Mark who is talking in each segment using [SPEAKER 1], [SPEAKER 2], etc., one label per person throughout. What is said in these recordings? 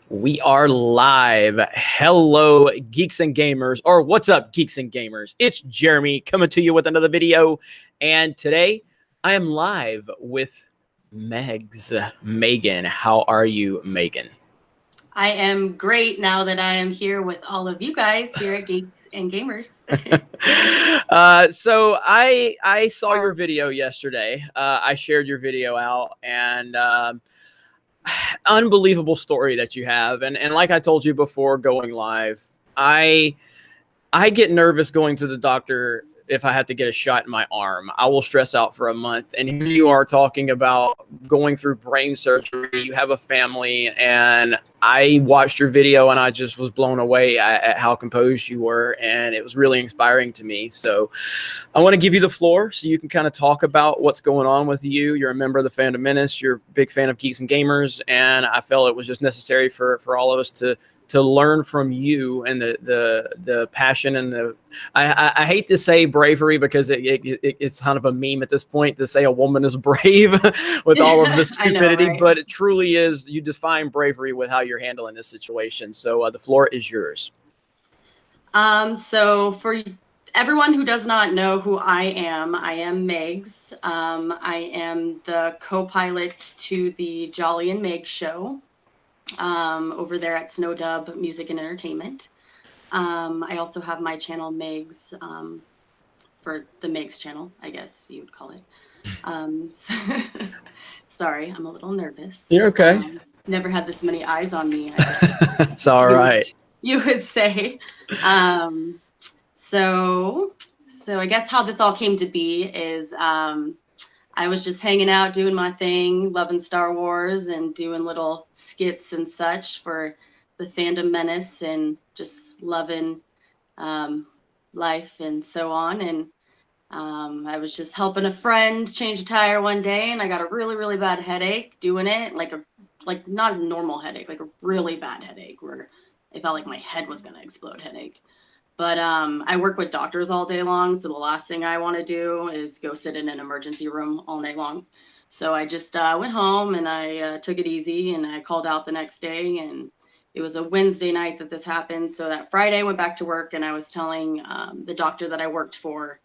[SPEAKER 1] We are live. Hello, geeks and gamers, or what's up, geeks and gamers? It's Jeremy coming to you with another video. And today I am live with Megs. Megan, how are you, Megan?
[SPEAKER 2] I am great now that I am here with all of you guys here at Geeks and Gamers.
[SPEAKER 1] So I saw your video yesterday. I shared your video out, and unbelievable story that you have. And like I told you before going live, I I get nervous going to the doctor if I have to get a shot in my arm. I will stress out for a month. And here you are talking about going through brain surgery. You have a family, and I watched your video and I just was blown away at how composed you were, and it was really inspiring to me. So I want to give you the floor so you can kind of talk about what's going on with you. You're a member of the Fandom Menace. You're a big fan of Geeks and Gamers, and I felt it was just necessary for all of us to learn from you and the passion and the I hate to say bravery because it's kind of a meme at this point to say a woman is brave with all of the
[SPEAKER 2] I know,
[SPEAKER 1] stupidity,
[SPEAKER 2] right?
[SPEAKER 1] but it truly is. You define bravery with how you're handling this situation. So the floor is yours.
[SPEAKER 2] So for everyone who does not know who I am Megs. I am the co-pilot to the Jolly and Meg show over there at Snowdub Music and Entertainment. I also have my channel Megs, for the Megs channel, I guess you would call it. So sorry, I'm a little nervous.
[SPEAKER 1] You're okay.
[SPEAKER 2] Never had this many eyes on me, I guess
[SPEAKER 1] It's all right.
[SPEAKER 2] you would say. Um, so I guess how this all came to be is I was just hanging out, doing my thing, loving Star Wars and doing little skits and such for the Fandom Menace and just loving life and so on. And I was just helping a friend change a tire one day, and I got a really, really bad headache doing it, like not a normal headache, like a really bad headache where I felt like my head was gonna explode headache. But I work with doctors all day long, so the last thing I want to do is go sit in an emergency room all night long. So I just went home and I took it easy, and I called out the next day, and it was a Wednesday night that this happened. So that Friday I went back to work, and I was telling the doctor that I worked for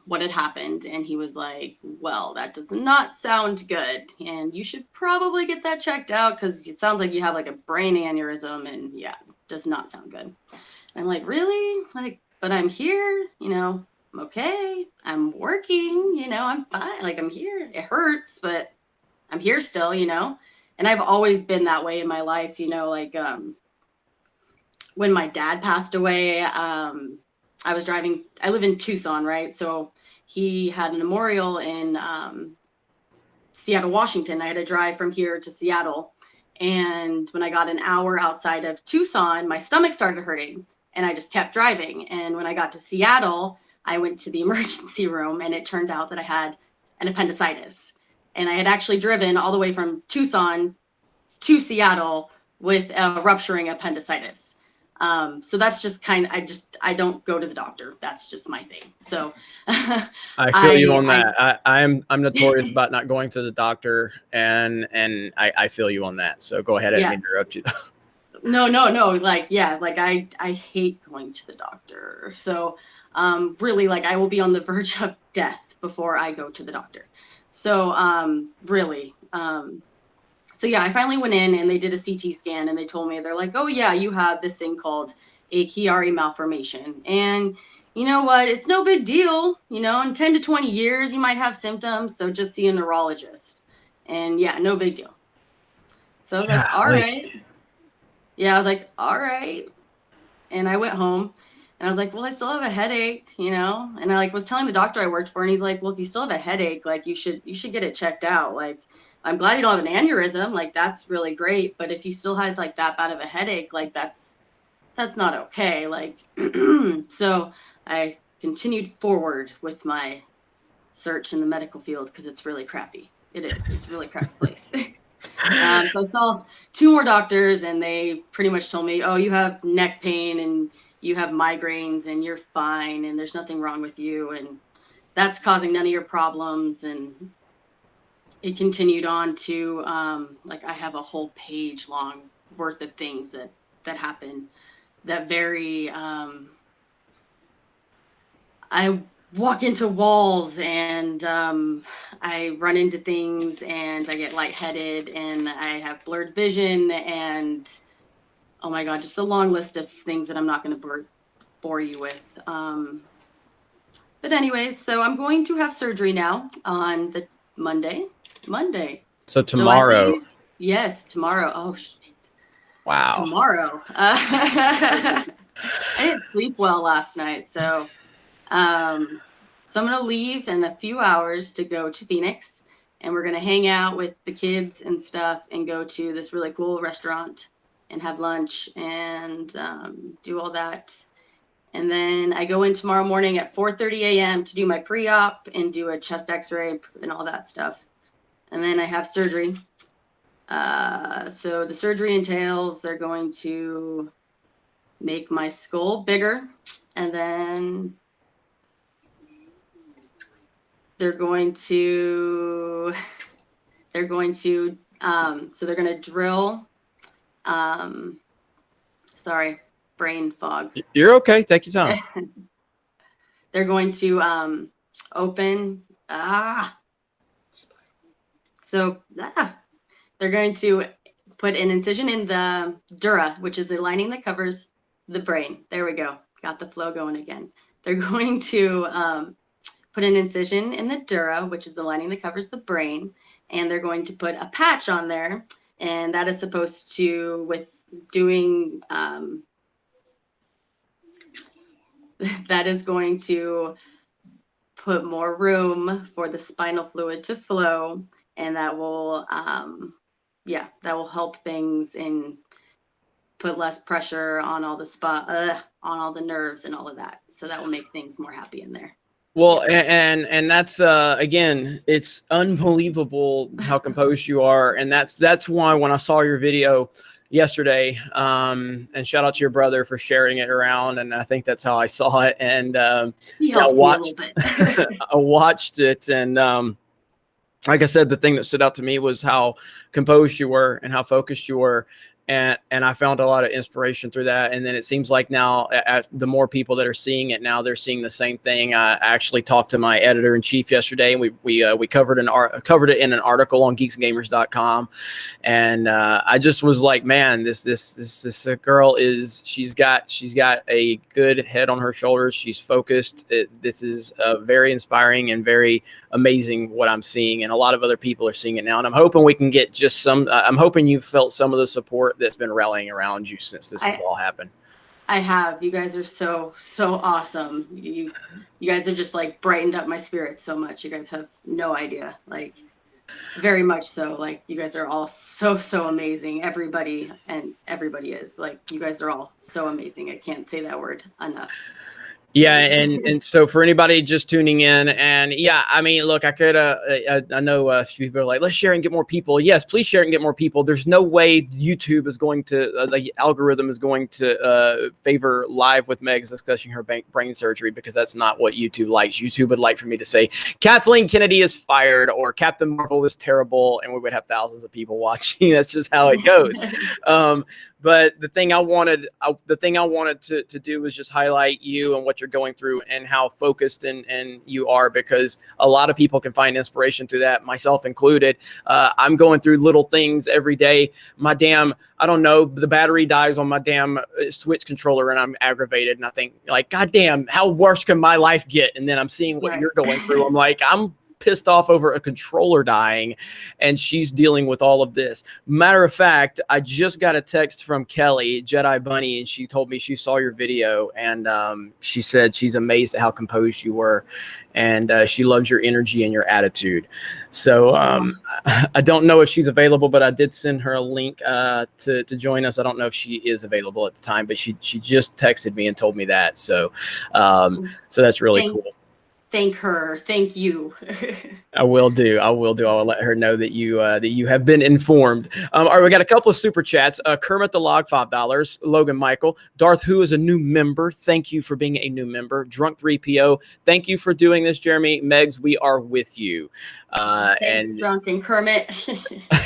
[SPEAKER 2] what had happened, and he was like, well, that does not sound good, and you should probably get that checked out because it sounds like you have like a brain aneurysm, and yeah, does not sound good. I'm like, really? Like, but I'm here, I'm okay, I'm working, I'm fine, like I'm here, it hurts, but I'm here still, and I've always been that way in my life, like when my dad passed away, I was driving, I live in Tucson, right? So he had a memorial in Seattle, Washington. I had to drive from here to Seattle. And when I got an hour outside of Tucson, my stomach started hurting and I just kept driving. And when I got to Seattle, I went to the emergency room and it turned out that I had an appendicitis. And I had actually driven all the way from Tucson to Seattle with a rupturing appendicitis. So that's just I don't go to the doctor. That's just my thing. So
[SPEAKER 1] I feel you on that. I'm notorious about not going to the doctor, and I feel you on that. So go ahead. I didn't interrupt you.
[SPEAKER 2] No. Like, yeah, like I hate going to the doctor. So really, like I will be on the verge of death before I go to the doctor. So really. So yeah, I finally went in and they did a CT scan and they told me, they're like, oh yeah, you have this thing called a Chiari malformation. And you know what? It's no big deal. In 10 to 20 years, you might have symptoms. So just see a neurologist. And yeah, no big deal. So I was like, all right. Yeah, I was like, all right. And I went home and I was like, well, I still have a headache, and I like was telling the doctor I worked for, and he's like, well, if you still have a headache, like you should get it checked out. Like, I'm glad you don't have an aneurysm. Like, that's really great. But if you still had like that bad of a headache, like that's not okay. Like, so I continued forward with my search in the medical field because it's really crappy. It is. It's a really crappy place. So I saw two more doctors and they pretty much told me, oh, you have neck pain and you have migraines and you're fine and there's nothing wrong with you and that's causing none of your problems. And it continued on to like I have a whole page long worth of things that happen that very I walk into walls and I run into things and I get lightheaded and I have blurred vision and oh my God, just a long list of things that I'm not going to bore you with. But anyways, so I'm going to have surgery now on the Monday.
[SPEAKER 1] So
[SPEAKER 2] So I
[SPEAKER 1] tomorrow.
[SPEAKER 2] leave. Yes, tomorrow. Oh, shit.
[SPEAKER 1] Wow.
[SPEAKER 2] Tomorrow. I didn't sleep well last night, so I'm gonna leave in a few hours to go to Phoenix, and we're gonna hang out with the kids and stuff, and go to this really cool restaurant and have lunch and do all that. And then I go in tomorrow morning at 4:30 a.m. to do my pre-op and do a chest X-ray and all that stuff. And then I have surgery. So the surgery entails they're going to make my skull bigger, and then they're going to so they're going to drill. Sorry, brain fog.
[SPEAKER 1] You're okay. Take your time.
[SPEAKER 2] They're going to open. They're going to put an incision in the dura, which is the lining that covers the brain. There we go. Got the flow going again. They're going to put an incision in the dura, which is the lining that covers the brain, and they're going to put a patch on there, and that is supposed to, with doing, that is going to put more room for the spinal fluid to flow, and that will, that will help things and put less pressure on all the on all the nerves and all of that. So that will make things more happy in there.
[SPEAKER 1] Well, and that's again, it's unbelievable how composed you are, and that's why when I saw your video yesterday, and shout out to your brother for sharing it around, and I think that's how I saw it, and
[SPEAKER 2] he helps me a little bit.
[SPEAKER 1] I watched it, and like I said, the thing that stood out to me was how composed you were and how focused you were. And I found a lot of inspiration through that. And then it seems like now the more people that are seeing it now, they're seeing the same thing. I actually talked to my editor in chief yesterday, and we covered it in an article on geeksandgamers.com. And I just was like, man, this girl she's got a good head on her shoulders. She's focused. This is very inspiring and very amazing what I'm seeing. And a lot of other people are seeing it now. And I'm hoping we can get just I'm hoping you felt some of the support that's been rallying around you since this has all happened.
[SPEAKER 2] I have. You guys are so awesome. You guys have just like brightened up my spirits so much. You guys have no idea. Like, very much so. Like, you guys are all so amazing. Everybody is like, you guys are all so amazing. I can't say that word enough.
[SPEAKER 1] Yeah, and so for anybody just tuning in, and yeah, I mean, look, I could, I know a few people are like, let's share and get more people. Yes, please share and get more people. There's no way YouTube is going to, the algorithm is going to favor live with Megs discussing her brain surgery, because that's not what YouTube likes. YouTube would like for me to say, Kathleen Kennedy is fired, or Captain Marvel is terrible, and we would have thousands of people watching. That's just how it goes. But the thing I wanted to do was just highlight you and what you're going through and how focused and you are, because a lot of people can find inspiration through that, myself included. I'm going through little things every day. I don't know, the battery dies on my damn Switch controller, and I'm aggravated, and I think, like, God damn, how worse can my life get? And then I'm seeing what you're going through. I'm like, I'm pissed off over a controller dying, and she's dealing with all of this. Matter of fact, I just got a text from Kelly, Jedi Bunny, and she told me she saw your video, and she said she's amazed at how composed you were, and she loves your energy and your attitude. So I don't know if she's available, but I did send her a link to join us. I don't know if she is available at the time, but she just texted me and told me that. So so that's really cool.
[SPEAKER 2] thank her. Thank you.
[SPEAKER 1] I will do. I will do. I will let her know that you have been informed. All right, we got a couple of super chats. Kermit the Log, $5. Logan Michael, Darth, who is a new member. Thank you for being a new member. Drunk 3PO, thank you for doing this, Jeremy. Megs, we are with you.
[SPEAKER 2] Thanks, Drunk and Kermit.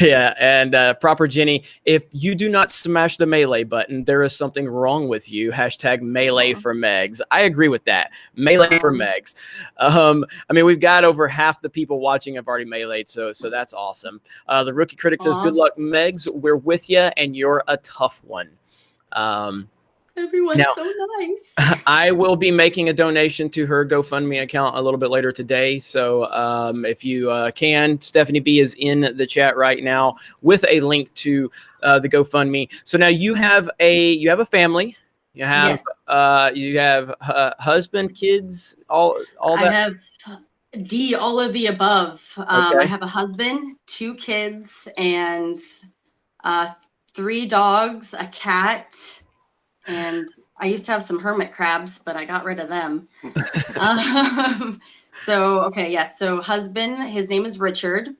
[SPEAKER 1] Yeah, and Proper Jenny, if you do not smash the melee button, there is something wrong with you. Hashtag melee for Megs. I agree with that. Melee for Megs. I mean, we've got over half the people watching have already meleeed, so that's awesome. The Rookie Critic says, good luck, Megs. We're with you, and you're a tough one.
[SPEAKER 2] Everyone's so nice.
[SPEAKER 1] I will be making a donation to her GoFundMe account a little bit later today. So if you can, Stephanie B is in the chat right now with a link to the GoFundMe. So now you have a family. You have husband, kids, all that.
[SPEAKER 2] I have all of the above. I have a husband, 2 kids, and 3 dogs, a cat, and I used to have some hermit crabs, but I got rid of them. So husband, his name is Richard.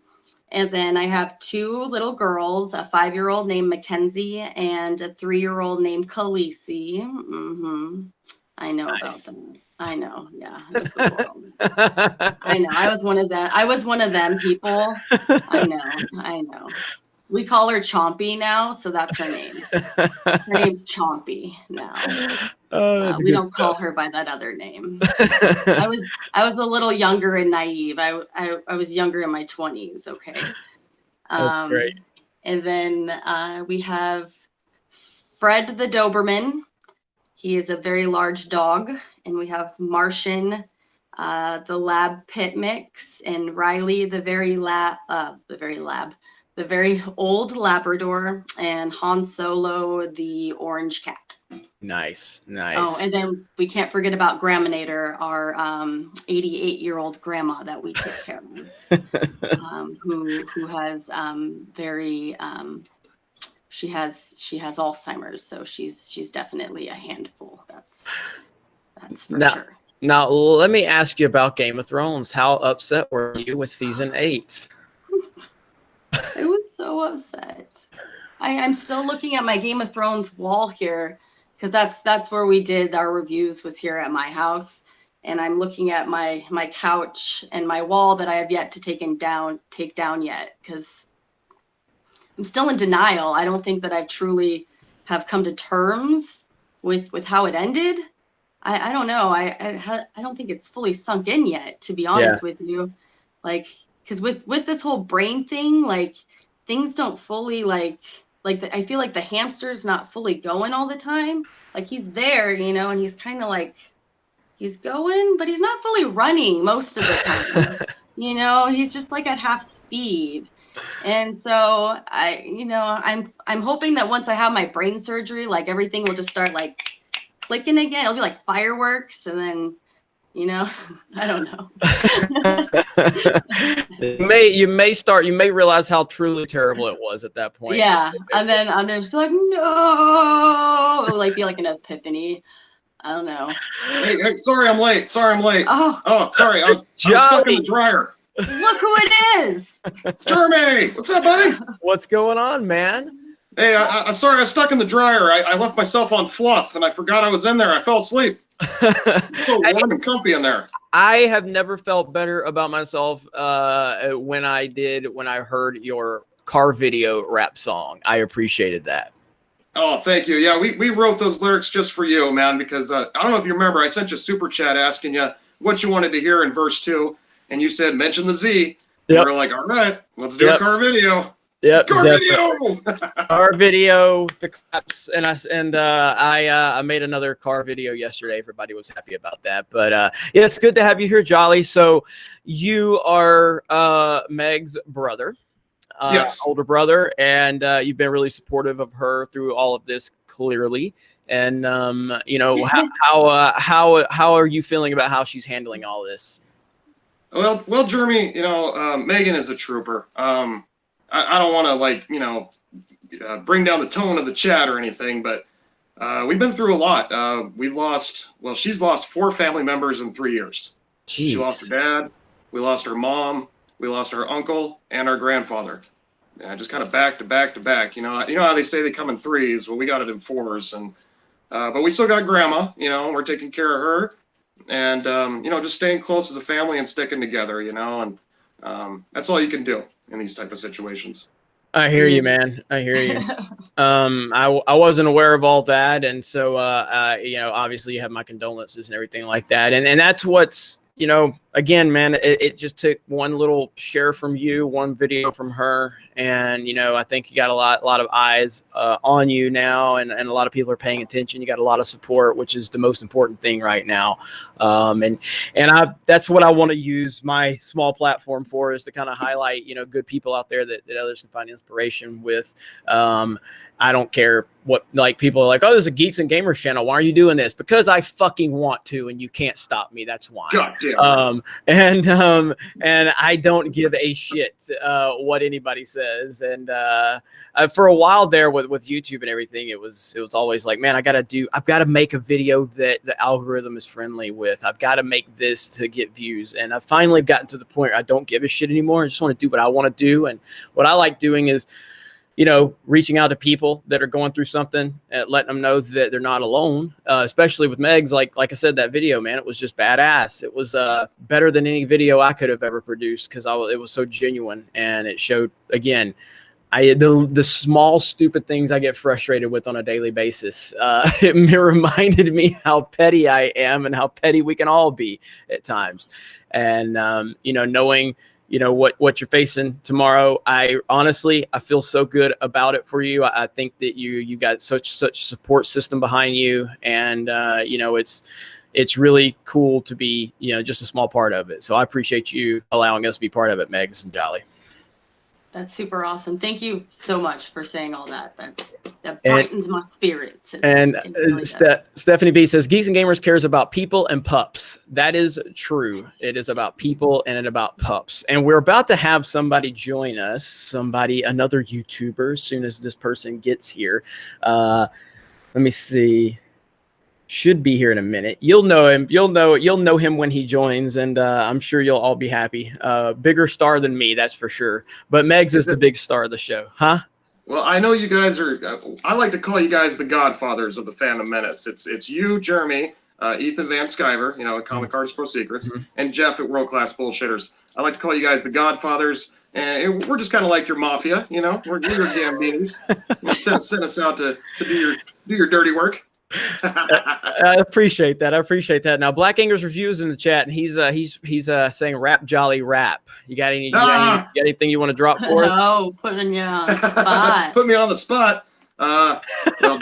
[SPEAKER 2] And then I have 2 little girls, a 5-year-old named Mackenzie and a 3-year-old named Khaleesi. I know about them. I know. Yeah. Just the world. I know. I was one of them. I was one of them people. I know. We call her Chompy now, so that's her name. Her name's Chompy now. We don't call her by that other name. I was a little younger and naive. I was younger in my 20s. Okay.
[SPEAKER 1] That's great.
[SPEAKER 2] And then we have Fred the Doberman. He is a very large dog, and we have Martian, the lab pit mix, and Riley, the very old Labrador, and Han Solo, the orange cat.
[SPEAKER 1] Nice.
[SPEAKER 2] Oh, and then we can't forget about Graminator, our 88-year-old grandma that we take care of, who has she has Alzheimer's, so she's definitely a handful. That's for sure.
[SPEAKER 1] Now let me ask you about Game of Thrones. How upset were you with season 8?
[SPEAKER 2] I was so upset. I'm still looking at my Game of Thrones wall here, because that's where we did our reviews, was here at my house. And I'm looking at my couch and my wall that I have yet to take down yet, because I'm still in denial. I don't think that I've truly have come to terms with how it ended. I don't know. I don't think it's fully sunk in yet, to be honest with you. Like, because with this whole brain thing, like, things don't fully I feel like the hamster's not fully going all the time. Like, he's there, and he's kind of like, he's going, but he's not fully running most of the time. He's just like at half speed. And so I'm hoping that once I have my brain surgery, like, everything will just start like clicking again. It'll be like fireworks, and then I don't know.
[SPEAKER 1] You may realize how truly terrible it was at that point.
[SPEAKER 2] Yeah. And then I'm just like, no, it'll like be like an epiphany. I don't know.
[SPEAKER 3] Hey, sorry I'm late. Oh, sorry. I was stuck in the dryer.
[SPEAKER 2] Look who it is.
[SPEAKER 3] Jeremy, what's up, buddy?
[SPEAKER 1] What's going on, man?
[SPEAKER 3] Hey, I'm sorry, I was stuck in the dryer. I left myself on fluff, and I forgot I was in there. I fell asleep. It's so warm and comfy in there.
[SPEAKER 1] I have never felt better about myself when I heard your car video rap song. I appreciated that.
[SPEAKER 3] Oh, thank you. Yeah, we wrote those lyrics just for you, man, because I don't know if you remember, I sent you a super chat asking you what you wanted to hear in verse 2, and you said, mention the Z. Yep. We were like, all right, let's do a car video.
[SPEAKER 1] Yep,
[SPEAKER 3] car video.
[SPEAKER 1] Car video, the claps, and I made another car video yesterday. Everybody was happy about that, but yeah, it's good to have you here, Jolly. So you are Meg's brother,
[SPEAKER 3] yes,
[SPEAKER 1] older brother, and you've been really supportive of her through all of this, clearly. And how are you feeling about how she's handling all this?
[SPEAKER 3] Well, Jeremy, Megan is a trooper. I don't want to bring down the tone of the chat or anything, but we've been through a lot. She's lost 4 family members in 3 years. She lost her dad. We lost her mom. We lost our uncle and our grandfather. Yeah, just kind of back to back to back. You know how they say they come in threes. Well, we got it in fours, and but we still got grandma. You know, we're taking care of her, and you know, just staying close as a family and sticking together. You know, and that's all you can do in these type of situations.
[SPEAKER 1] I hear you, man. I hear you. I wasn't aware of all that, and so you know, obviously you have my condolences and everything like that, and that's what's, you know, again, man, it just took one little share from you, one video from her, and you know, I think you got a lot of eyes on you now, and a lot of people are paying attention. You got a lot of support, which is the most important thing right now. And that's what I want to use my small platform for, is to kind of highlight, you know, good people out there that others can find inspiration with. I don't care what, like, people are like, oh, there's a Geeks and Gamers channel. Why are you doing this? Because I fucking want to, and you can't stop me. That's why.
[SPEAKER 3] God damn.
[SPEAKER 1] And I don't give a shit what anybody says. And for a while there with YouTube and everything, it was always like, man, I've got to make a video that the algorithm is friendly with. I've got to make this to get views. And I've finally gotten to the point where I don't give a shit anymore. I just want to do what I want to do. And what I like doing is, you know, reaching out to people that are going through something and letting them know that they're not alone, especially with Megs. Like I said, that video, man, it was just badass. It was better than any video I could have ever produced, because it was so genuine, and it showed, again, the small, stupid things I get frustrated with on a daily basis. It reminded me how petty I am and how petty we can all be at times. And, you know, knowing, you know, what you're facing tomorrow, I feel so good about it for you. I think that you got such support system behind you, and you know, it's really cool to be, you know, just a small part of it. So I appreciate you allowing us to be part of it, Megs and Jolly.
[SPEAKER 2] That's super awesome. Thank you so much for saying all that. That brightens my spirits. Really
[SPEAKER 1] Stephanie B says, Geeks and Gamers cares about people and pups. That is true. It is about people and about pups. And we're about to have somebody join us, another YouTuber, as soon as this person gets here. Let me see. Should be here in a minute. You'll know him. You'll know him when he joins, and I'm sure you'll all be happy. Bigger star than me, that's for sure. But Megs is the big star of the show, huh?
[SPEAKER 3] Well, I know you guys are. I like to call you guys the godfathers of the Phantom Menace. It's you, Jeremy, Ethan Van Sciver, you know, at Comic Cards Pro Secrets, and Jeff at World Class Bullshitters. I like to call you guys the godfathers, and we're just kind of like your mafia, you know. We're your Gambinis. Send us out to do your dirty work.
[SPEAKER 1] I appreciate that. Now, Black Anger's reviews in the chat, and he's saying rap Jolly rap. You got anything you want to drop for us?
[SPEAKER 2] Oh, putting you on the spot.
[SPEAKER 3] Put me on the spot. Well,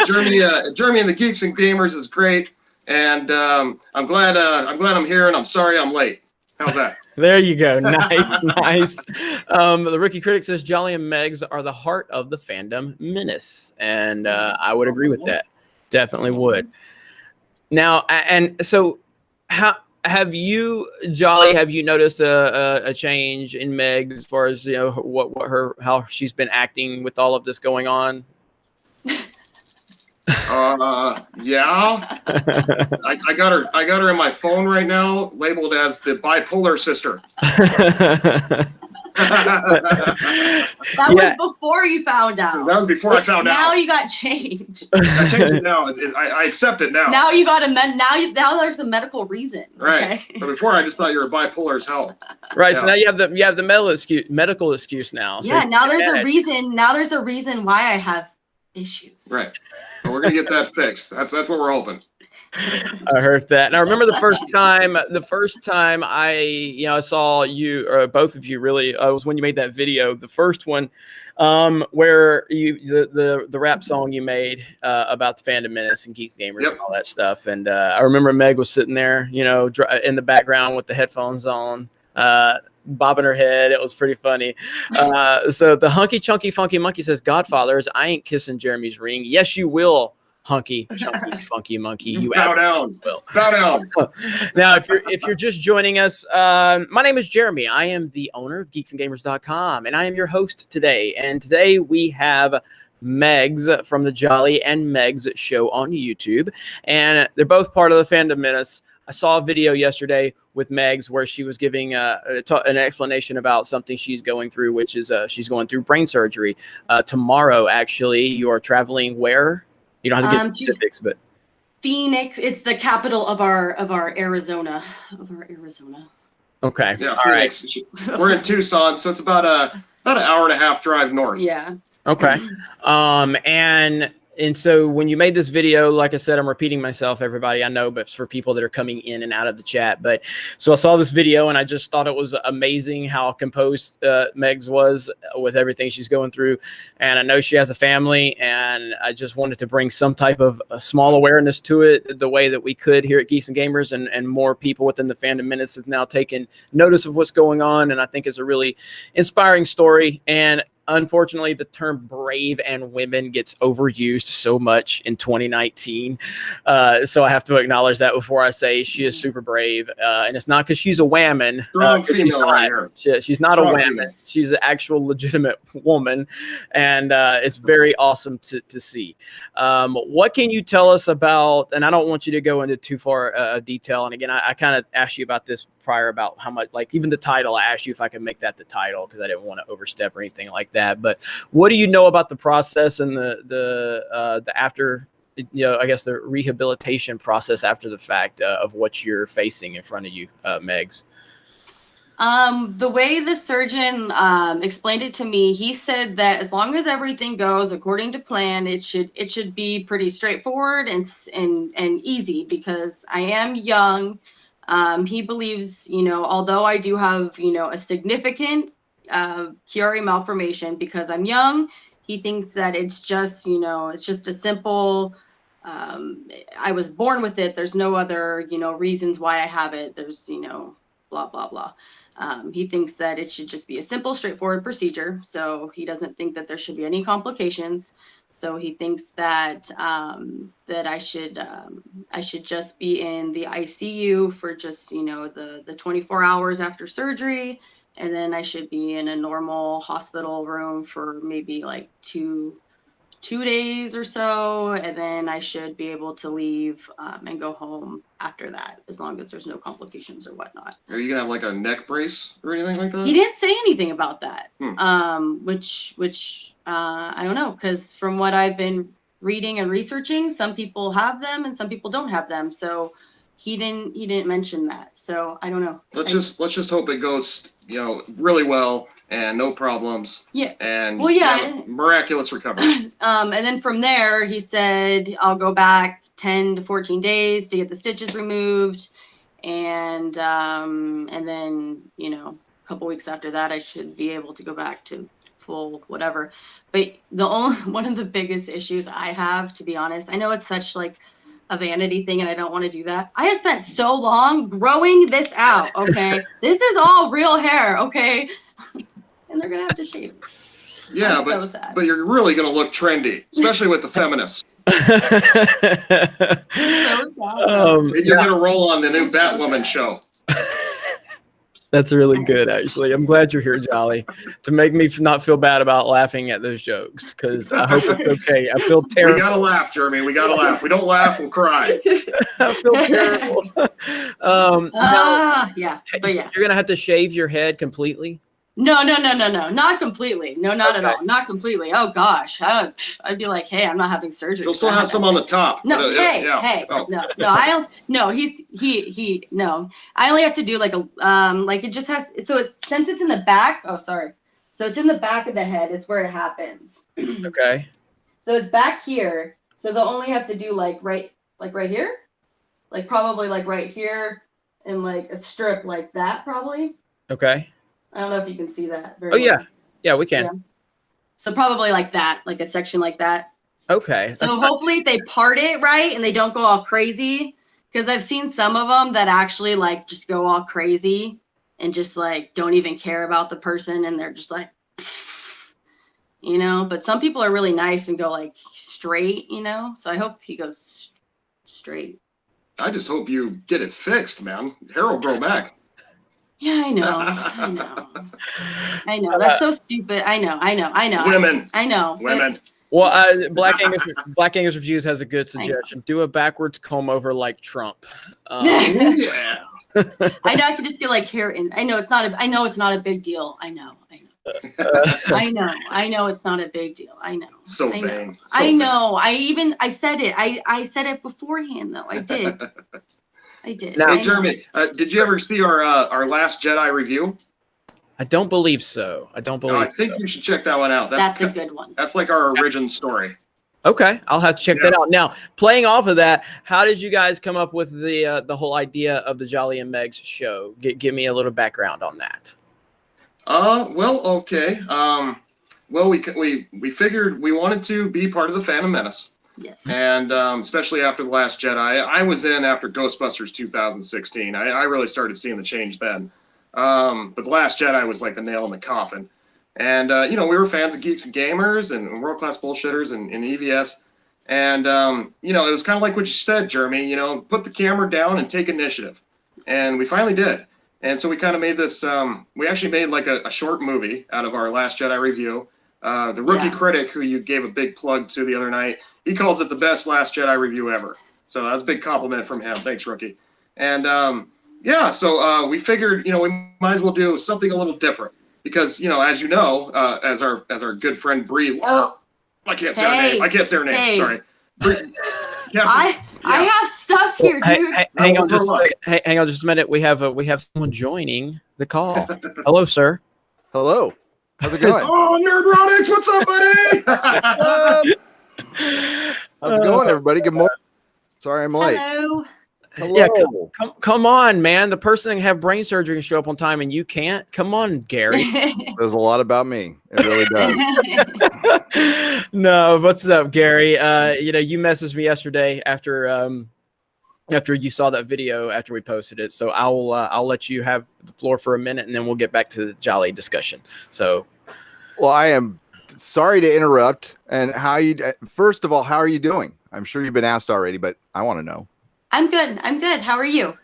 [SPEAKER 3] Jeremy and the Geeks and Gamers is great, and I'm glad I'm here, and I'm sorry I'm late. How's that?
[SPEAKER 1] There you go. Nice. The Rookie Critic says Jolly and Megs are the heart of the fandom menace, and I would agree with that. Definitely would. Now, and so, how have you, Jolly? Have you noticed a change in Meg as far as, you know, how she's been acting with all of this going on?
[SPEAKER 3] Yeah. I got her in my phone right now, labeled as the bipolar sister.
[SPEAKER 2] That was before you found out.
[SPEAKER 3] That was before I found out.
[SPEAKER 2] Now you got changed.
[SPEAKER 3] I changed it now. I accept it now.
[SPEAKER 2] Now you got now there's a medical reason.
[SPEAKER 3] Right.
[SPEAKER 2] Okay?
[SPEAKER 3] But before I just thought you were bipolar as hell.
[SPEAKER 1] Right. Yeah. So now you have the medical excuse now. So
[SPEAKER 2] yeah. Now there's a reason. Now there's a reason why I have issues.
[SPEAKER 3] Right. Well, we're gonna get that fixed. That's what we're hoping.
[SPEAKER 1] I heard that. And I remember the first time I saw you, or both of you really, was when you made that video, the first one, where the rap song you made about the Fandom Menace and Geeks Gamers and all that stuff. And I remember Meg was sitting there, you know, in the background with the headphones on, bobbing her head. It was pretty funny. So the Hunky Chunky Funky Monkey says, Godfathers, I ain't kissing Jeremy's ring. Yes, you will. Hunky, chunky, funky monkey. You
[SPEAKER 3] bow down. Bow down.
[SPEAKER 1] Now, if you're just joining us, my name is Jeremy. I am the owner of geeksandgamers.com, and I am your host today. And today we have Megs from the Jolly and Megs show on YouTube, and they're both part of the Fandom Menace. I saw a video yesterday with Megs where she was giving an explanation about something she's going through, which is she's going through brain surgery. Tomorrow, actually, you are traveling where? You don't have to get specifics, but
[SPEAKER 2] Phoenix. It's the capital of our Arizona.
[SPEAKER 1] Okay.
[SPEAKER 3] Yeah, Phoenix. Right. We're in Tucson, so it's about an hour and a half drive north.
[SPEAKER 2] Yeah.
[SPEAKER 1] Okay. And so when you made this video, like I said, I'm repeating myself, everybody, I know, but it's for people that are coming in and out of the chat. But so I saw this video and I just thought it was amazing how composed Megs was with everything she's going through. And I know she has a family, and I just wanted to bring some type of small awareness to it the way that we could here at Geeks and Gamers, and more people within the Fandom Minutes have now taken notice of what's going on. And I think it's a really inspiring story. And unfortunately, the term brave and women gets overused so much in 2019. So I have to acknowledge that before I say she is super brave. And it's not because she's a whammon. She's not a whammon. She's an actual legitimate woman. And it's very awesome to see. What can you tell us about, and I don't want you to go into too far detail. And again, I kind of asked you about this prior about how much, like even the title, I asked you if I could make that the title because I didn't want to overstep or anything like that. But what do you know about the process and the after, I guess the rehabilitation process after the fact of what you're facing in front of you, Megs?
[SPEAKER 2] The way the surgeon explained it to me, he said that as long as everything goes according to plan, it should be pretty straightforward and easy, because I am young. He believes, although I do have, a significant Chiari malformation, because I'm young, he thinks that it's just, it's just a simple, I was born with it. There's no other, reasons why I have it. There's, blah, blah, blah. He thinks that it should just be a simple, straightforward procedure. So he doesn't think that there should be any complications. So he thinks that that I should just be in the ICU for just the 24 hours after surgery, and then I should be in a normal hospital room for maybe like two days or so, and then I should be able to leave and go home after that, as long as there's no complications or whatnot.
[SPEAKER 3] Are you gonna have like a neck brace or anything like that?
[SPEAKER 2] He didn't say anything about that, which I don't know, because from what I've been reading and researching, some people have them and some people don't have them. So he didn't mention that. So I don't know.
[SPEAKER 3] Let's just hope it goes really well and no problems.
[SPEAKER 2] Yeah.
[SPEAKER 3] And miraculous recovery.
[SPEAKER 2] And then from there, he said I'll go back 10 to 14 days to get the stitches removed, and then a couple weeks after that, I should be able to go back to full whatever. But one of the biggest issues I have, to be honest, I know it's such like a vanity thing and I don't want to do that. I have spent so long growing this out, okay? This is all real hair, okay? And they're gonna have to shave it.
[SPEAKER 3] Yeah, but you're really gonna look trendy, especially with the feminists.
[SPEAKER 2] So sad.
[SPEAKER 3] Maybe you'll get a role on the new Batwoman show.
[SPEAKER 1] That's really good, actually. I'm glad you're here, Jolly, to make me not feel bad about laughing at those jokes, because I hope it's okay. I feel terrible.
[SPEAKER 3] We gotta laugh, Jeremy. We gotta laugh. We don't laugh, we'll cry.
[SPEAKER 1] I feel terrible.
[SPEAKER 2] Yeah.
[SPEAKER 1] You're gonna have to shave your head completely?
[SPEAKER 2] No, not completely. No, not at all. Not completely. Oh gosh, I'd be like, hey, I'm not having surgery.
[SPEAKER 3] You'll still have some on the top.
[SPEAKER 2] No, hey. No. I only have to do like like it just has. So since it's in the back. Oh, sorry. So it's in the back of the head. It's where it happens.
[SPEAKER 1] Okay.
[SPEAKER 2] So it's back here. So they'll only have to do like right here, like probably like right here, and like a strip like that probably.
[SPEAKER 1] Okay.
[SPEAKER 2] I don't know if you can see that.
[SPEAKER 1] Very well. Yeah, we can. Yeah.
[SPEAKER 2] So probably like that, like a section like that.
[SPEAKER 1] Okay.
[SPEAKER 2] So hopefully they part it right and they don't go all crazy, because I've seen some of them that actually like just go all crazy and just like don't even care about the person, and they're just like, But some people are really nice and go like straight, So I hope he goes straight.
[SPEAKER 3] I just hope you get it fixed, man. Hair will grow back.
[SPEAKER 2] Yeah, I know. That's so stupid. I know.
[SPEAKER 3] Women.
[SPEAKER 2] I know.
[SPEAKER 3] Women.
[SPEAKER 1] Well, Black Angus Reviews has a good suggestion. Do a backwards comb over like Trump.
[SPEAKER 3] Yeah.
[SPEAKER 2] I know I could just get like hair in. I know it's not a big deal. I know it's not a big deal. I know.
[SPEAKER 3] So vain.
[SPEAKER 2] I know. I said it. I said it beforehand though. I did.
[SPEAKER 1] Now,
[SPEAKER 3] hey Jeremy, did you ever see our Last Jedi review?
[SPEAKER 1] I don't believe so. I
[SPEAKER 3] think you should check that one out.
[SPEAKER 2] That's a good one.
[SPEAKER 3] That's like our origin story.
[SPEAKER 1] Okay, I'll have to check that out. Now, playing off of that, how did you guys come up with the whole idea of the Jolly and Megs show? Give me a little background on that.
[SPEAKER 3] Well, okay. Well, we figured we wanted to be part of the Phantom Menace.
[SPEAKER 2] Yes.
[SPEAKER 3] And especially after The Last Jedi, I was in after Ghostbusters 2016. I really started seeing the change then. But The Last Jedi was like the nail in the coffin. And, we were fans of Geeks and Gamers and world-class bullshitters and EVS. And, it was kind of like what you said, Jeremy, put the camera down and take initiative. And we finally did. And so we kind of made this, we actually made like a short movie out of our Last Jedi review. The rookie critic, who you gave a big plug to the other night, he calls it the best Last Jedi review ever. So that's a big compliment from him. Thanks, rookie. And, so we figured, we might as well do something a little different. Because, as as our good friend Bree, I can't say her name. I can't say her name. Sorry. Bree,
[SPEAKER 2] I have stuff here, dude.
[SPEAKER 1] Hang on just a minute. We have someone joining the call. Hello, sir.
[SPEAKER 4] Hello. How's it going?
[SPEAKER 3] Oh, Nerdronics, what's up, buddy?
[SPEAKER 4] How's it going, everybody? Good morning. Sorry I'm late.
[SPEAKER 2] Hello.
[SPEAKER 4] Hello.
[SPEAKER 1] Yeah, come on, man. The person that have brain surgery can show up on time and you can't. Come on, Gary.
[SPEAKER 4] There's a lot about me. It really does.
[SPEAKER 1] No, what's up, Gary? You messaged me yesterday after you saw that video after we posted it. So I'll let you have the floor for a minute and then we'll get back to the Jolly discussion. So,
[SPEAKER 4] well, I am sorry to interrupt. And first of all, how are you doing? I'm sure you've been asked already, but I want to know.
[SPEAKER 2] I'm good. How are you?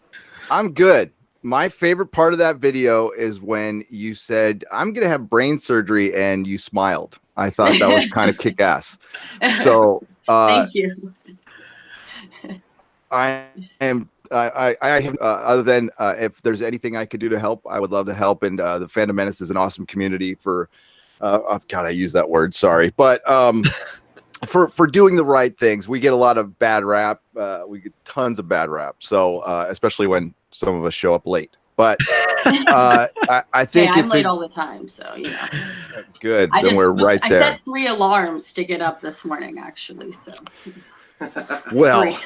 [SPEAKER 4] I'm good. My favorite part of that video is when you said, I'm going to have brain surgery, and you smiled. I thought that was kind of kick-ass. So
[SPEAKER 2] thank you.
[SPEAKER 4] I have other than if there's anything I could do to help, I would love to help. And the Phantom Menace is an awesome community for God, I use that word. Sorry. But for doing the right things. We get a lot of bad rap. We get tons of bad rap. So especially when some of us show up late. But I think
[SPEAKER 2] I'm late all the time. So
[SPEAKER 4] good. Then we're right there.
[SPEAKER 2] I set 3 alarms to get up this morning, actually. So
[SPEAKER 4] well,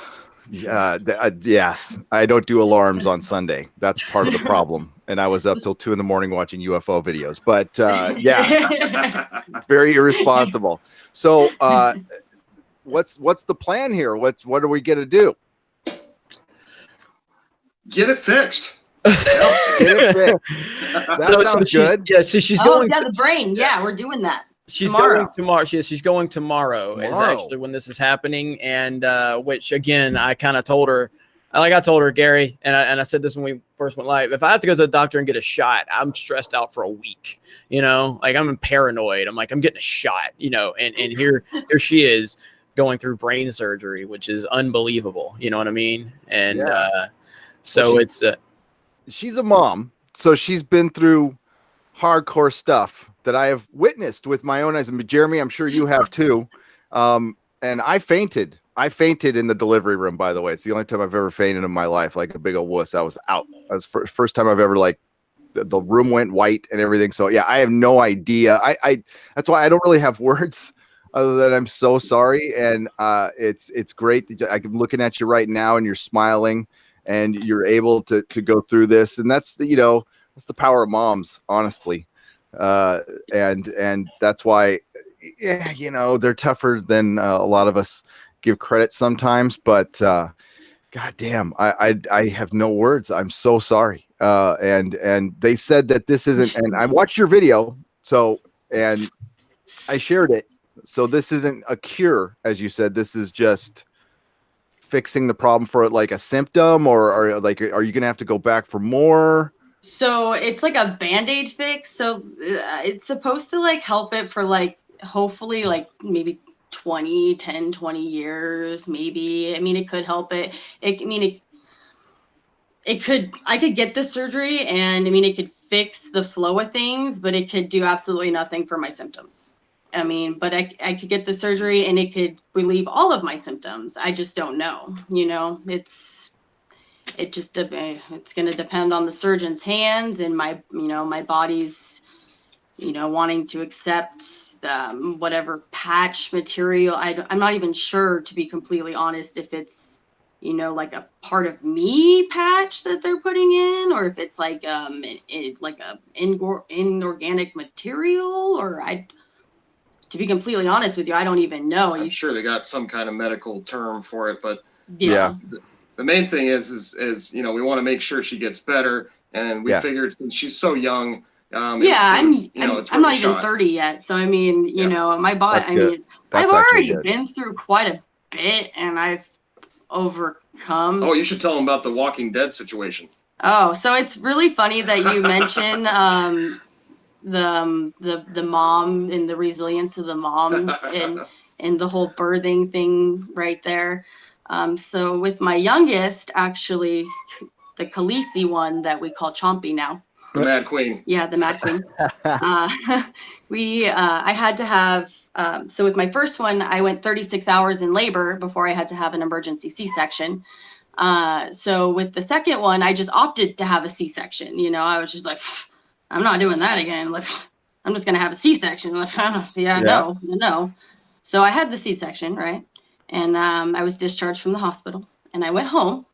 [SPEAKER 4] yes, I don't do alarms on Sunday. That's part of the problem. And I was up till 2 a.m. watching UFO videos. But very irresponsible. So what's the plan here? What are we gonna do?
[SPEAKER 3] Get it fixed.
[SPEAKER 4] Get it fixed. That sounds good.
[SPEAKER 1] So she's going to
[SPEAKER 2] the brain. Yeah, we're doing that.
[SPEAKER 1] She's
[SPEAKER 2] tomorrow.
[SPEAKER 1] Going tomorrow. She's going tomorrow. Is actually when this is happening, and which again I kind of told her, like I told her, Gary, and I said this when we first went live. If I have to go to the doctor and get a shot, I'm stressed out for a week. Like I'm paranoid. I'm like I'm getting a shot. And here she is going through brain surgery, which is unbelievable. You know what I mean? And so
[SPEAKER 4] she's a mom, so she's been through hardcore stuff that I have witnessed with my own eyes. And Jeremy, I'm sure you have too. And I fainted. I fainted in the delivery room, by the way. It's the only time I've ever fainted in my life, like a big old wuss. I was out. That was the first time I've ever, the room went white and everything. So, yeah, I have no idea. That's why I don't really have words other than I'm so sorry. And it's great that I'm looking at you right now and you're smiling and you're able to go through this. And that's that's the power of moms, honestly. And that's why, they're tougher than a lot of us give credit sometimes, but God damn, I have no words. I'm so sorry. And they said that this isn't, and I watched your video. And I shared it. So this isn't a cure, as you said, this is just fixing the problem for like a symptom, or are you going to have to go back for more?
[SPEAKER 2] So it's like a Band-Aid fix. So it's supposed to help it for hopefully maybe 10-20 years maybe. I mean, it could help it. I could get the surgery, and I mean, it could fix the flow of things, but it could do absolutely nothing for my symptoms. I mean, but I could get the surgery and it could relieve all of my symptoms. I just don't know, it's going to depend on the surgeon's hands and my body's, wanting to accept whatever patch material. I'm not even sure, to be completely honest, if it's, like a part of me patch that they're putting in, or if it's like like a inorganic material, or to be completely honest with you, I don't even know.
[SPEAKER 3] I'm sure they got some kind of medical term for it, but
[SPEAKER 2] yeah.
[SPEAKER 3] The main thing is we want to make sure she gets better, and we figured since she's so young.
[SPEAKER 2] I'm not even 30 yet, so I mean, my body. I mean, I've already been through quite a bit, and I've overcome.
[SPEAKER 3] Oh, you should tell them about the Walking Dead situation.
[SPEAKER 2] Oh, so it's really funny that you mention the mom and the resilience of the moms and the whole birthing thing right there. So with my youngest, actually, the Khaleesi one that we call Chompy now.
[SPEAKER 3] The Mad Queen.
[SPEAKER 2] Yeah, the Mad Queen. I had to have, so with my first one, I went 36 hours in labor before I had to have an emergency C-section. So with the second one, I just opted to have a C-section. I was just like, I'm not doing that again. Like, I'm just going to have a C-section. Like, no. So I had the C-section, right? And I was discharged from the hospital, and I went home,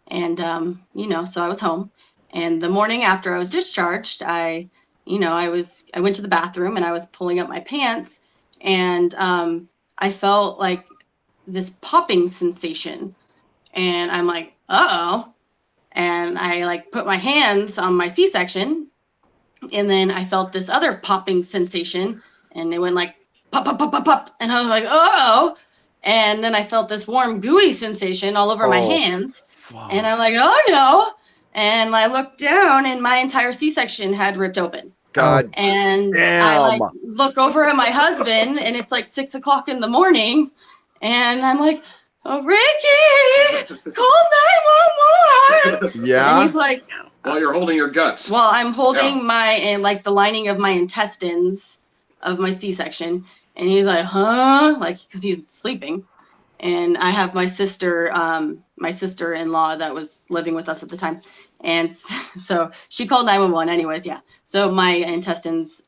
[SPEAKER 2] and, so I was home. And the morning after I was discharged, I went to the bathroom, and I was pulling up my pants, and I felt like this popping sensation, and I'm like, uh-oh. And I like put my hands on my C-section, and then I felt this other popping sensation, and it went like pop, pop, pop, pop, pop. And I was like, oh. And then I felt this warm, gooey sensation all over my hands. Fuck. And I'm like, oh no. And I looked down, and my entire C-section had ripped open.
[SPEAKER 4] God.
[SPEAKER 2] And
[SPEAKER 4] damn.
[SPEAKER 2] I look over at my husband, and it's like 6 o'clock in the morning. And I'm like, oh, Ricky, call 911.
[SPEAKER 4] Yeah.
[SPEAKER 2] And he's like,
[SPEAKER 3] while you're holding your guts.
[SPEAKER 2] Well, I'm holding the lining of my intestines of my C-section. And he's like, huh? Like, because he's sleeping. And I have my sister-in-law that was living with us at the time. And so she called 911 anyways. Yeah. So my intestines,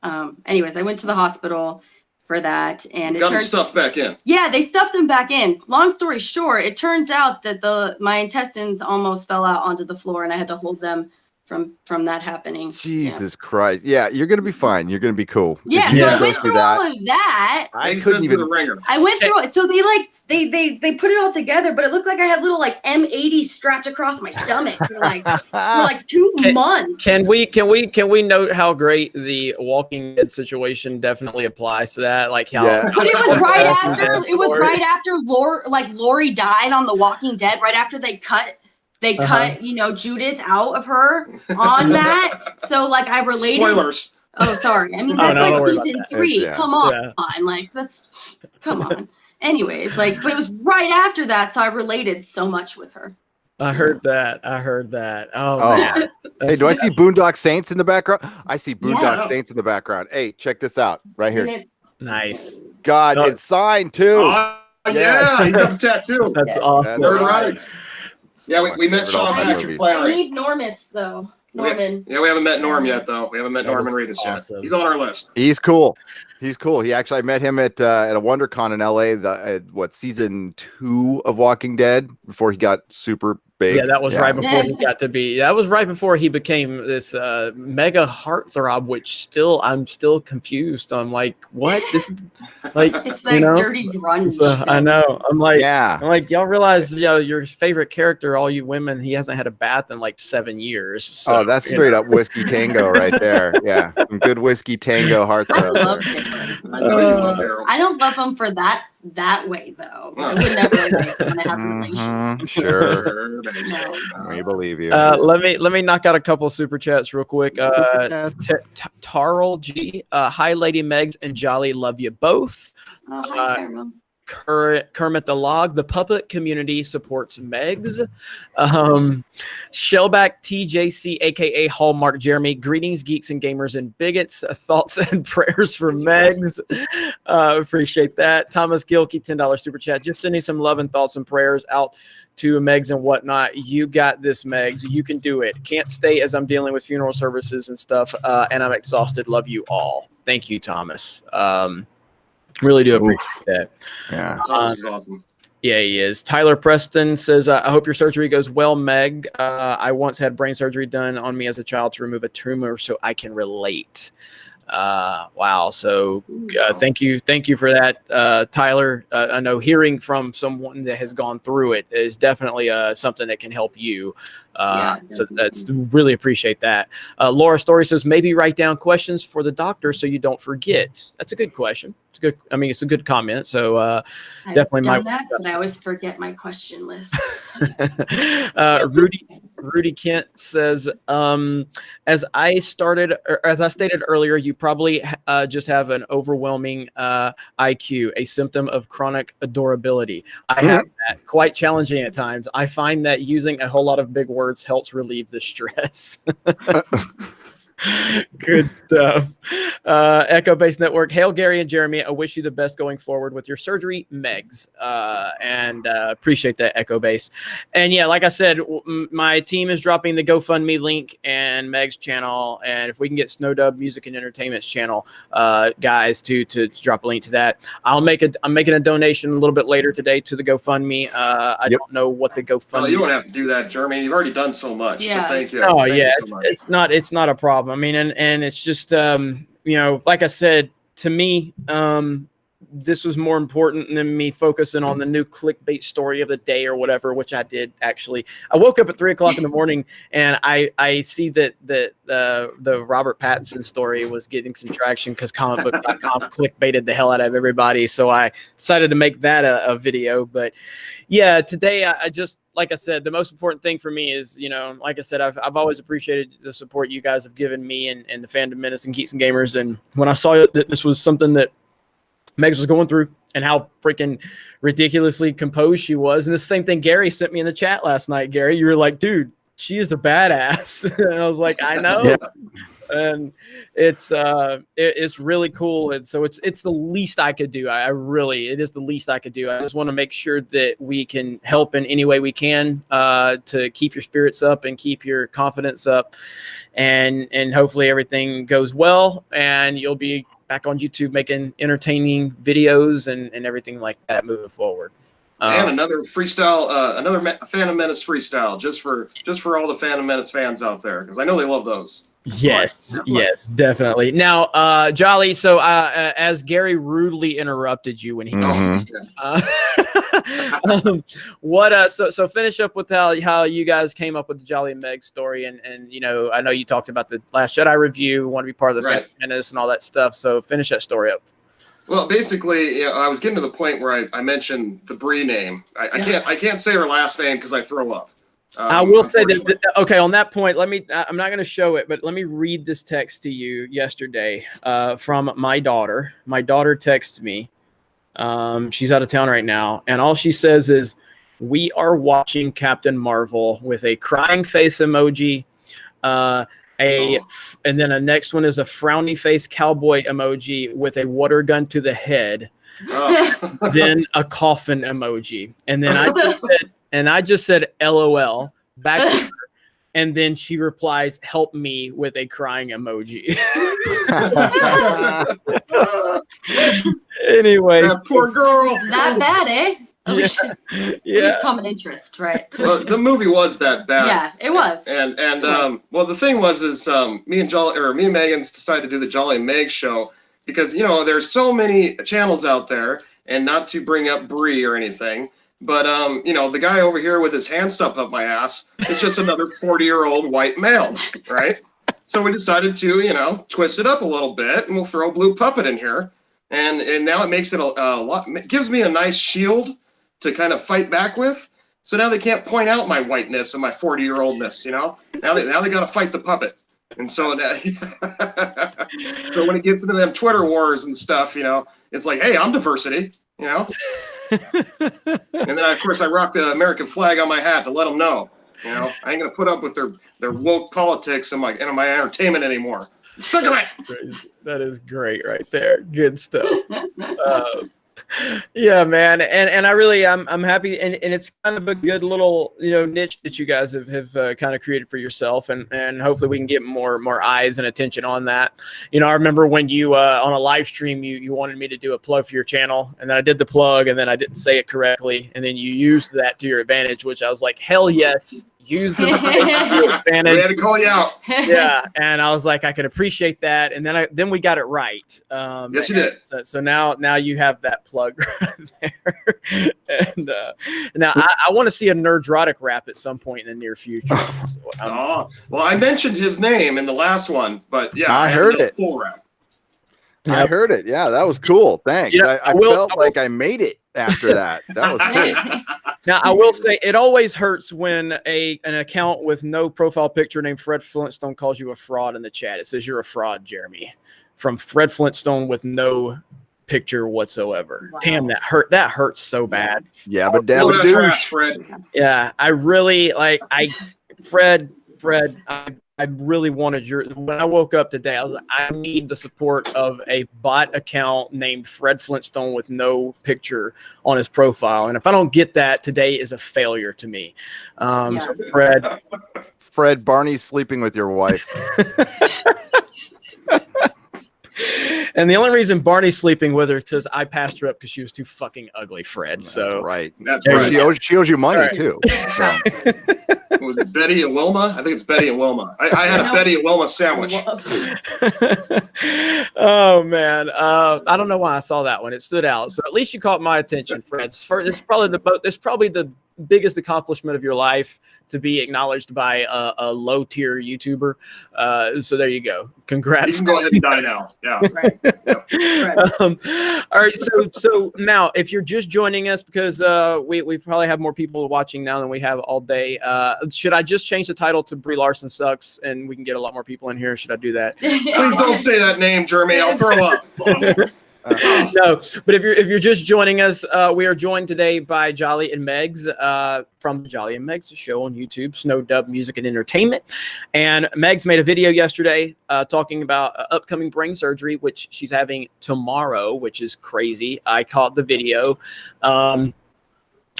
[SPEAKER 2] anyways, I went to the hospital for that. And
[SPEAKER 3] got them stuffed back in.
[SPEAKER 2] Yeah, they stuffed them back in. Long story short, it turns out that my intestines almost fell out onto the floor, and I had to hold them from that happening.
[SPEAKER 4] Jesus Christ. Yeah, you're going to be fine. You're going to be cool.
[SPEAKER 2] Yeah, so I went through all of that.
[SPEAKER 4] I couldn't even.
[SPEAKER 2] I went through it. So they put it all together, but it looked like I had little like M80 strapped across my stomach for like 2 months.
[SPEAKER 1] Can we note how great the Walking Dead situation definitely applies to that? Like how
[SPEAKER 2] But it was right after Lori died on The Walking Dead, right after they cut Judith out of her on that. So like I related.
[SPEAKER 3] Spoilers.
[SPEAKER 2] Oh, sorry. I mean, that's season 3. Yeah. Come on. Yeah. Come on. Anyways, but it was right after that. So I related so much with her.
[SPEAKER 1] I heard that. Oh. Man.
[SPEAKER 4] Hey, do I see Boondock Saints in the background? I see Boondock Saints in the background. Hey, check this out right here.
[SPEAKER 1] Nice.
[SPEAKER 4] God, it's signed too.
[SPEAKER 3] Yeah, he's got the tattoo.
[SPEAKER 1] That's awesome.
[SPEAKER 3] They're right. Yeah, we met Sean Patrick Flaherty.
[SPEAKER 2] I need Normus, though. Norman.
[SPEAKER 3] We haven't met Norm yet, though. We haven't met Norman Reedus yet. He's on our list.
[SPEAKER 4] He's cool. I met him at a WonderCon in LA, season 2 of Walking Dead, before he got super big.
[SPEAKER 1] Yeah, that was right before he got to be. That was right before he became this mega heartthrob, which I'm still confused. I'm like, what? This is like
[SPEAKER 2] it's like dirty grunge.
[SPEAKER 1] I know. I'm like, y'all realize, your favorite character, all you women, he hasn't had a bath in like 7 years. So,
[SPEAKER 4] that's straight up whiskey tango right there. Yeah, some good whiskey tango heartthrob.
[SPEAKER 2] I love him. I don't love him for that way though. I would never like when I have a relationship.
[SPEAKER 4] Sure. We believe you.
[SPEAKER 1] Let me knock out a couple super chats real quick. Tarl G, hi Lady Megs and Jolly, love you both.
[SPEAKER 2] Oh, hi, Tarl.
[SPEAKER 1] Kermit the Log. The puppet community supports Megs. Shellback TJC, aka Hallmark Jeremy. Greetings, geeks and gamers and bigots. Thoughts and prayers for Megs. Appreciate that. Thomas Gilkey, $10 super chat. Just sending some love and thoughts and prayers out to Megs and whatnot. You got this, Megs. You can do it. Can't stay as I'm dealing with funeral services and stuff, and I'm exhausted. Love you all. Thank you, Thomas. Really do appreciate that.
[SPEAKER 4] Yeah.
[SPEAKER 3] Thomas is awesome.
[SPEAKER 1] Yeah, he is. Tyler Preston says, I hope your surgery goes well, Meg. I once had brain surgery done on me as a child to remove a tumor, so I can relate. Wow. So thank you for that, Tyler. I know hearing from someone that has gone through it is definitely something that can help you. So that's really appreciate that. Laura Story says, maybe write down questions for the doctor so you don't forget. That's a good question. It's good. I mean, it's a good comment. So definitely
[SPEAKER 2] done that, but I always forget my question list.
[SPEAKER 1] Rudy Kent says, as I stated earlier, you probably just have an overwhelming IQ, a symptom of chronic adorability. I have that. Quite challenging at times. I find that using a whole lot of big words helps relieve the stress. Good stuff. Echo Base Network. Hail, Gary and Jeremy. I wish you the best going forward with your surgery, Megs. And appreciate that, Echo Base. And yeah, like I said, my team is dropping the GoFundMe link and Meg's channel. And if we can get Snowdub Music and Entertainment's channel, guys, to drop a link to that. I'm making a donation a little bit later today to the GoFundMe. I don't know what the GoFundMe.
[SPEAKER 3] Oh, you don't have to do that, Jeremy. You've already done so much.
[SPEAKER 2] Yeah.
[SPEAKER 3] But thank you.
[SPEAKER 1] Oh,
[SPEAKER 3] Thank
[SPEAKER 1] yeah,
[SPEAKER 3] you so much.
[SPEAKER 1] it's not a problem. I mean, and it's just, like I said, to me, this was more important than me focusing on the new clickbait story of the day or whatever, which I did actually. I woke up at 3:00 in the morning and I see that the Robert Pattinson story was getting some traction because comicbook.com clickbaited the hell out of everybody. So I decided to make that a video. But yeah, today I just, like I said, the most important thing for me is, like I said, I've always appreciated the support you guys have given me and the Fandom Menace and Geeks and Gamers. And when I saw that this was something that Megs was going through and how freaking ridiculously composed she was. And the same thing Gary sent me in the chat last night. Gary, you were like, dude, she is a badass. And I was like, I know. Yeah. And it's really cool. And so it's the least I could do. It is the least I could do. I just want to make sure that we can help in any way we can to keep your spirits up and keep your confidence up. And hopefully everything goes well and you'll be back on YouTube making entertaining videos and everything like that moving forward.
[SPEAKER 3] And another freestyle, another Phantom Menace freestyle, just for all the Phantom Menace fans out there, because I know they love those.
[SPEAKER 1] Yes, yes, definitely. Now, Jolly, so as Gary rudely interrupted you when he so finish up with how you guys came up with the Jolly Meg story, and I know you talked about the Last Jedi review, want to be part of the Phantom Menace and all that stuff. So finish that story up.
[SPEAKER 3] Well, basically, I was getting to the point where I mentioned the Bree name. I can't say her last name because I throw up.
[SPEAKER 1] I will say that, okay, on that point, I'm not going to show it, but let me read this text to you yesterday from my daughter. My daughter texted me. She's out of town right now. And all she says is, we are watching Captain Marvel with a crying face emoji. And then a next one is a frowny face cowboy emoji with a water gun to the head. Then a coffin emoji. And then I just said LOL back to her, and then she replies, "Help me," with a crying emoji. Anyways,
[SPEAKER 3] that poor girl.
[SPEAKER 2] That bad, eh?
[SPEAKER 1] Yeah.
[SPEAKER 2] Common interest, right?
[SPEAKER 3] Well, the movie was that bad.
[SPEAKER 2] Yeah, it was.
[SPEAKER 3] And well, the thing was me and Megan's decided to do the Jolly Meg show because there's so many channels out there, and not to bring up Bree or anything. But, the guy over here with his hand stuffed up my ass is just another 40-year-old white male, right? So we decided to, twist it up a little bit, and we'll throw Blue Puppet in here. And now it makes it a lot, gives me a nice shield to kind of fight back with. So now they can't point out my whiteness and my 40-year-oldness, Now they got to fight the puppet. And so so when it gets into them Twitter wars and stuff, it's like, hey, I'm diversity, And then, of course, I rock the American flag on my hat to let them know. You know, I ain't gonna put up with their woke politics in my entertainment anymore. Suck it.
[SPEAKER 1] That is great right there. Good stuff. Yeah, man, and I really I'm happy, and it's kind of a good little niche that you guys have kind of created for yourself, and hopefully we can get more eyes and attention on that. I remember when you on a live stream you wanted me to do a plug for your channel, and then I did the plug, and then I didn't say it correctly, and then you used that to your advantage, which I was like, hell yes. Use the advantage.
[SPEAKER 3] We had to call you out.
[SPEAKER 1] Yeah, and I was like, I could appreciate that, and then we got it right.
[SPEAKER 3] Yes, you did.
[SPEAKER 1] So now you have that plug right there, and now I want to see a Nerdrotic rap at some point in the near future. So,
[SPEAKER 3] well, I mentioned his name in the last one, but yeah,
[SPEAKER 4] I heard it.
[SPEAKER 3] Full rap.
[SPEAKER 4] I heard it. Yeah, that was cool. Thanks. I felt like I made it after that. That was cool.
[SPEAKER 1] Now, I will say it always hurts when an account with no profile picture named Fred Flintstone calls you a fraud in the chat. It says you're a fraud, Jeremy, from Fred Flintstone with no picture whatsoever. Wow. Damn, that hurt. That hurts so bad.
[SPEAKER 4] Yeah, but damn it,
[SPEAKER 3] trash, Fred.
[SPEAKER 1] Yeah, I really Fred. I really wanted when I woke up today, I was like, I need the support of a bot account named Fred Flintstone with no picture on his profile. And if I don't get that, today is a failure to me. So
[SPEAKER 4] Fred, Barney's sleeping with your wife.
[SPEAKER 1] And the only reason Barney's sleeping with her is because I passed her up because she was too fucking ugly, Fred.
[SPEAKER 4] That's right.
[SPEAKER 3] That's right.
[SPEAKER 4] She owes you money too. So.
[SPEAKER 3] Was it Betty and Wilma? I think it's Betty and Wilma. I had a Betty and Wilma sandwich.
[SPEAKER 1] Oh man, I don't know why I saw that one. It stood out. So at least you caught my attention, Fred. It's probably the biggest accomplishment of your life to be acknowledged by a low tier YouTuber. So there you go. Congrats.
[SPEAKER 3] You can go ahead and die now. Yeah.
[SPEAKER 2] Right. Right.
[SPEAKER 1] All right. So now, if you're just joining us, because we probably have more people watching now than we have all day. Should I just change the title to Brie Larson Sucks, and we can get a lot more people in here? Should I do that?
[SPEAKER 3] Please don't say that name, Jeremy. I'll throw up.
[SPEAKER 1] No, but if you're just joining us, we are joined today by Jolly and Megs from the Jolly and Megs show on YouTube, Snow Dub Music and Entertainment. And Megs made a video yesterday talking about upcoming brain surgery, which she's having tomorrow, which is crazy. I caught the video.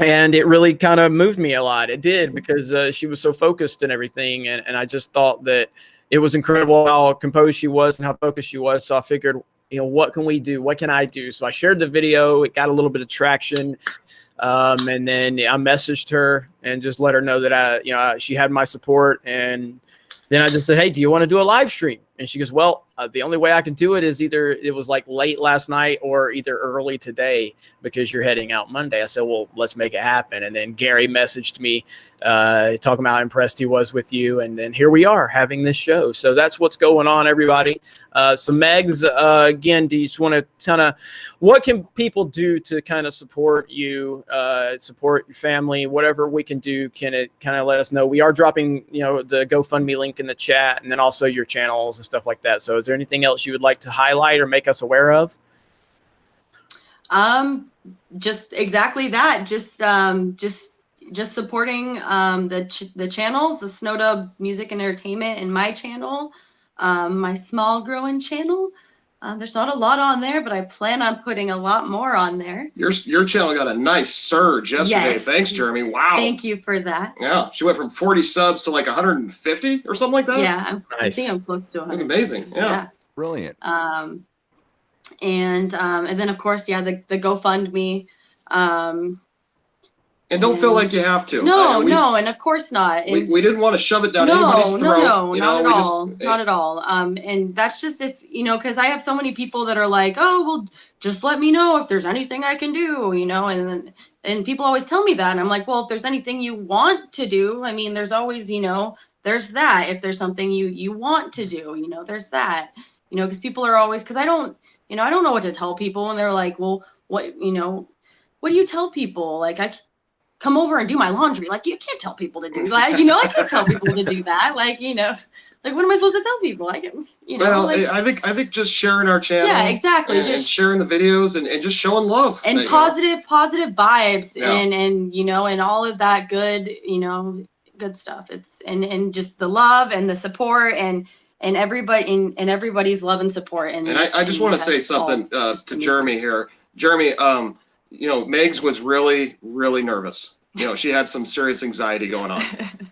[SPEAKER 1] And it really kind of moved me a lot. It did, because she was so focused and everything. And I just thought that it was incredible how composed she was and how focused she was. So I figured, what can we do? What can I do? So I shared the video. It got a little bit of traction. And then I messaged her and just let her know that she had my support. And then I just said, hey, do you want to do a live stream? And she goes, well, the only way I can do it is either it was like late last night or either early today, because you're heading out Monday. I said, well, let's make it happen. And then Gary messaged me talking about how impressed he was with you. And then here we are having this show. So that's what's going on, everybody. So Megs, again, do you just want to kind of, what can people do to kind of support you, support your family, whatever we can do? Can it kind of let us know? We are dropping, the GoFundMe link in the chat, and then also your channels and stuff like that. So is there anything else you would like to highlight or make us aware of?
[SPEAKER 2] Just exactly that. Just supporting the channels, the Snow Dub Music and Entertainment, and my channel, my small growing channel. There's not a lot on there, but I plan on putting a lot more on there.
[SPEAKER 3] Your channel got a nice surge yesterday.
[SPEAKER 2] Yes.
[SPEAKER 3] Thanks, Jeremy. Wow.
[SPEAKER 2] Thank you for that.
[SPEAKER 3] Yeah, she went from 40 subs to like 150 or something like that.
[SPEAKER 2] Yeah,
[SPEAKER 1] Nice.
[SPEAKER 2] I think I'm close to 100.
[SPEAKER 3] That's amazing. Yeah.
[SPEAKER 4] Brilliant.
[SPEAKER 2] And then of course, the GoFundMe.
[SPEAKER 3] And don't feel like you have to.
[SPEAKER 2] No, and of course not. And
[SPEAKER 3] we didn't want to shove it down anybody's throat.
[SPEAKER 2] No, not at all. Not at all. And that's just if, because I have so many people that are like, oh, well, just let me know if there's anything I can do, and people always tell me that. And I'm like, well, if there's anything you want to do, I mean, there's always, there's that. If there's something you want to do, there's that, because people are always, because I don't know what to tell people. And they're like, well, what do you tell people? Like, come over and do my laundry. Like, you can't tell people to do that. You know, I can't tell people to do that. Like, you know, like, what am I supposed to tell people? I can, you know.
[SPEAKER 3] Well,
[SPEAKER 2] like,
[SPEAKER 3] I think just sharing our channel.
[SPEAKER 2] Yeah, exactly.
[SPEAKER 3] And sharing the videos and just showing love.
[SPEAKER 2] And positive vibes
[SPEAKER 3] Yeah.
[SPEAKER 2] and, you know, and all of that good, you know, good stuff. It's, and just the love and the support and everybody and everybody's love and support. And
[SPEAKER 3] I just want to say something to Jeremy here. Jeremy, you know, Megs was really, really nervous. You know, she had some serious anxiety going on.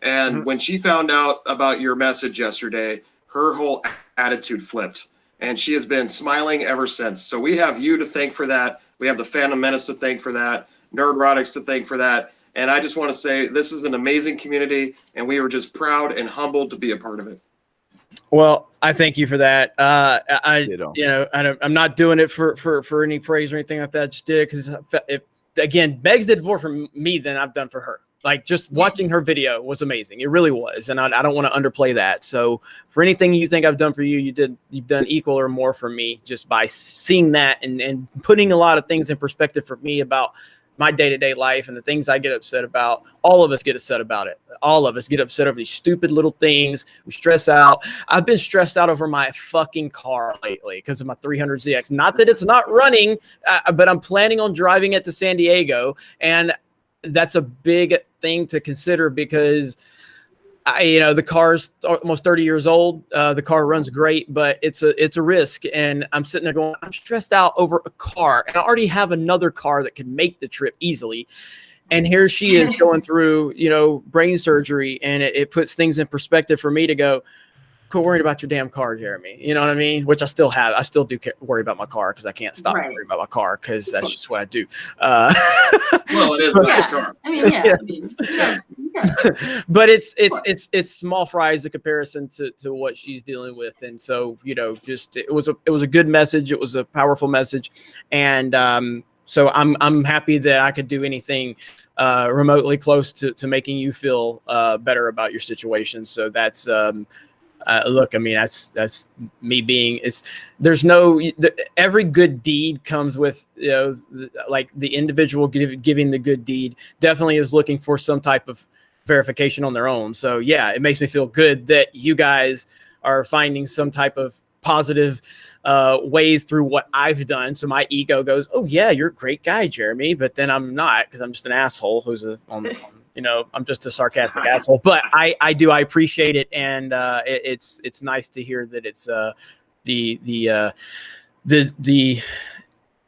[SPEAKER 3] And when she found out about your message yesterday, her whole attitude flipped. And she has been smiling ever since. So we have you to thank for that. We have the Phantom Menace to thank for that. Nerdrotics to thank for that. And I just want to say this is an amazing community, and we were just proud and humbled to be a part of it.
[SPEAKER 1] Well, I thank you for that. I'm not doing it for any praise or anything like that. I just did because again, Megs did more for me than I've done for her. Like, just watching her video was amazing. It really was. And I don't want to underplay that. So for anything you think I've done for you, you've done equal or more for me just by seeing that and putting a lot of things in perspective for me about my day-to-day life and the things I get upset about. All of us get upset about it. All of us get upset over these stupid little things. We stress out. I've been stressed out over my fucking car lately because of my 300ZX. Not that it's not running, but I'm planning on driving it to San Diego. And that's a big thing to consider because the car's almost 30 years old. The car runs great, but it's a risk. And I'm sitting there going, I'm stressed out over a car, and I already have another car that can make the trip easily. And here she is going through, brain surgery, and it puts things in perspective for me to go, quit worrying about your damn car, Jeremy. You know what I mean? Which I still have. I still do worry about my car because I can't stop worrying about my car because that's just what I do.
[SPEAKER 3] Well, it is a nice car.
[SPEAKER 2] I mean, yeah.
[SPEAKER 1] But it's small fries in comparison to what she's dealing with. And so, it was a good message. It was a powerful message. And so I'm happy that I could do anything remotely close to making you feel better about your situation. So that's look, I mean, that's me being every good deed comes with, like the individual giving the good deed definitely is looking for some type of verification on their own. So yeah, it makes me feel good that you guys are finding some type of positive ways through what I've done. So my ego goes, oh yeah, you're a great guy, Jeremy. But then I'm not, because I'm just an asshole who's I'm just a sarcastic asshole, but I appreciate it. And it's nice to hear that it's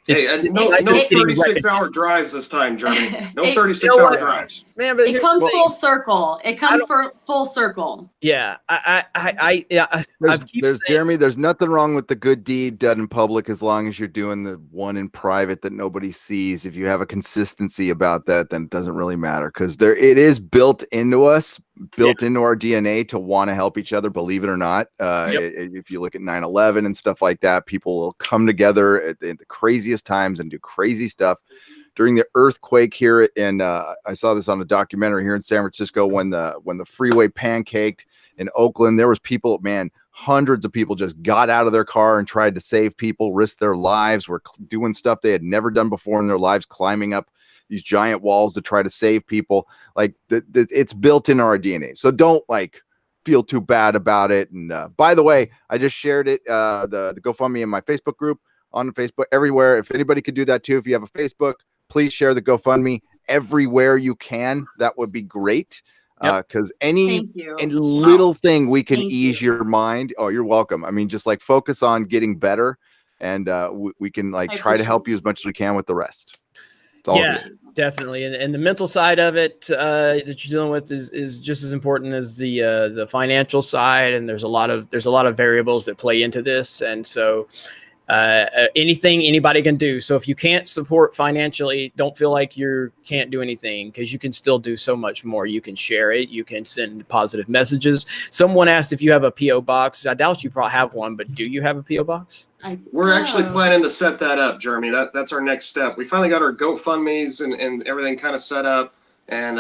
[SPEAKER 3] Hey, and no 36-hour drives this time, Jeremy. No 36-hour drives.
[SPEAKER 1] Man, but
[SPEAKER 2] it comes full circle. It comes full circle.
[SPEAKER 1] Yeah,
[SPEAKER 4] Jeremy, there's nothing wrong with the good deed done in public as long as you're doing the one in private that nobody sees. If you have a consistency about that, then it doesn't really matter because it is built into us, into our DNA to want to help each other, believe it or not. If you look at 9/11 and stuff like that, people will come together at the craziest times and do crazy stuff. During the earthquake here, and I saw this on a documentary here in San Francisco when the freeway pancaked in Oakland, there was people, man, hundreds of people just got out of their car and tried to save people, risked their lives, were doing stuff they had never done before in their lives, climbing up these giant walls to try to save people. Like it's built in our DNA. So don't feel too bad about it. And by the way, I just shared it, the GoFundMe in my Facebook group, on Facebook, everywhere. If anybody could do that too, if you have a Facebook, please share the GoFundMe everywhere you can. That would be great. Because any little thing we can ease your mind. Oh, you're welcome. I mean, just focus on getting better, and we can try to help you as much as we can with the rest. It's all good.
[SPEAKER 1] Definitely. And the mental side of it that you're dealing with is just as important as the financial side. And there's a lot of variables that play into this. And so anything anybody can do. So if you can't support financially, don't feel like you can't do anything, because you can still do so much more. You can share it. You can send positive messages. Someone asked if you have a PO box. I doubt you probably have one, but do you have a PO box?
[SPEAKER 3] We're actually planning to set that up, Jeremy. That's our next step. We finally got our GoFundMes and everything kind of set up, and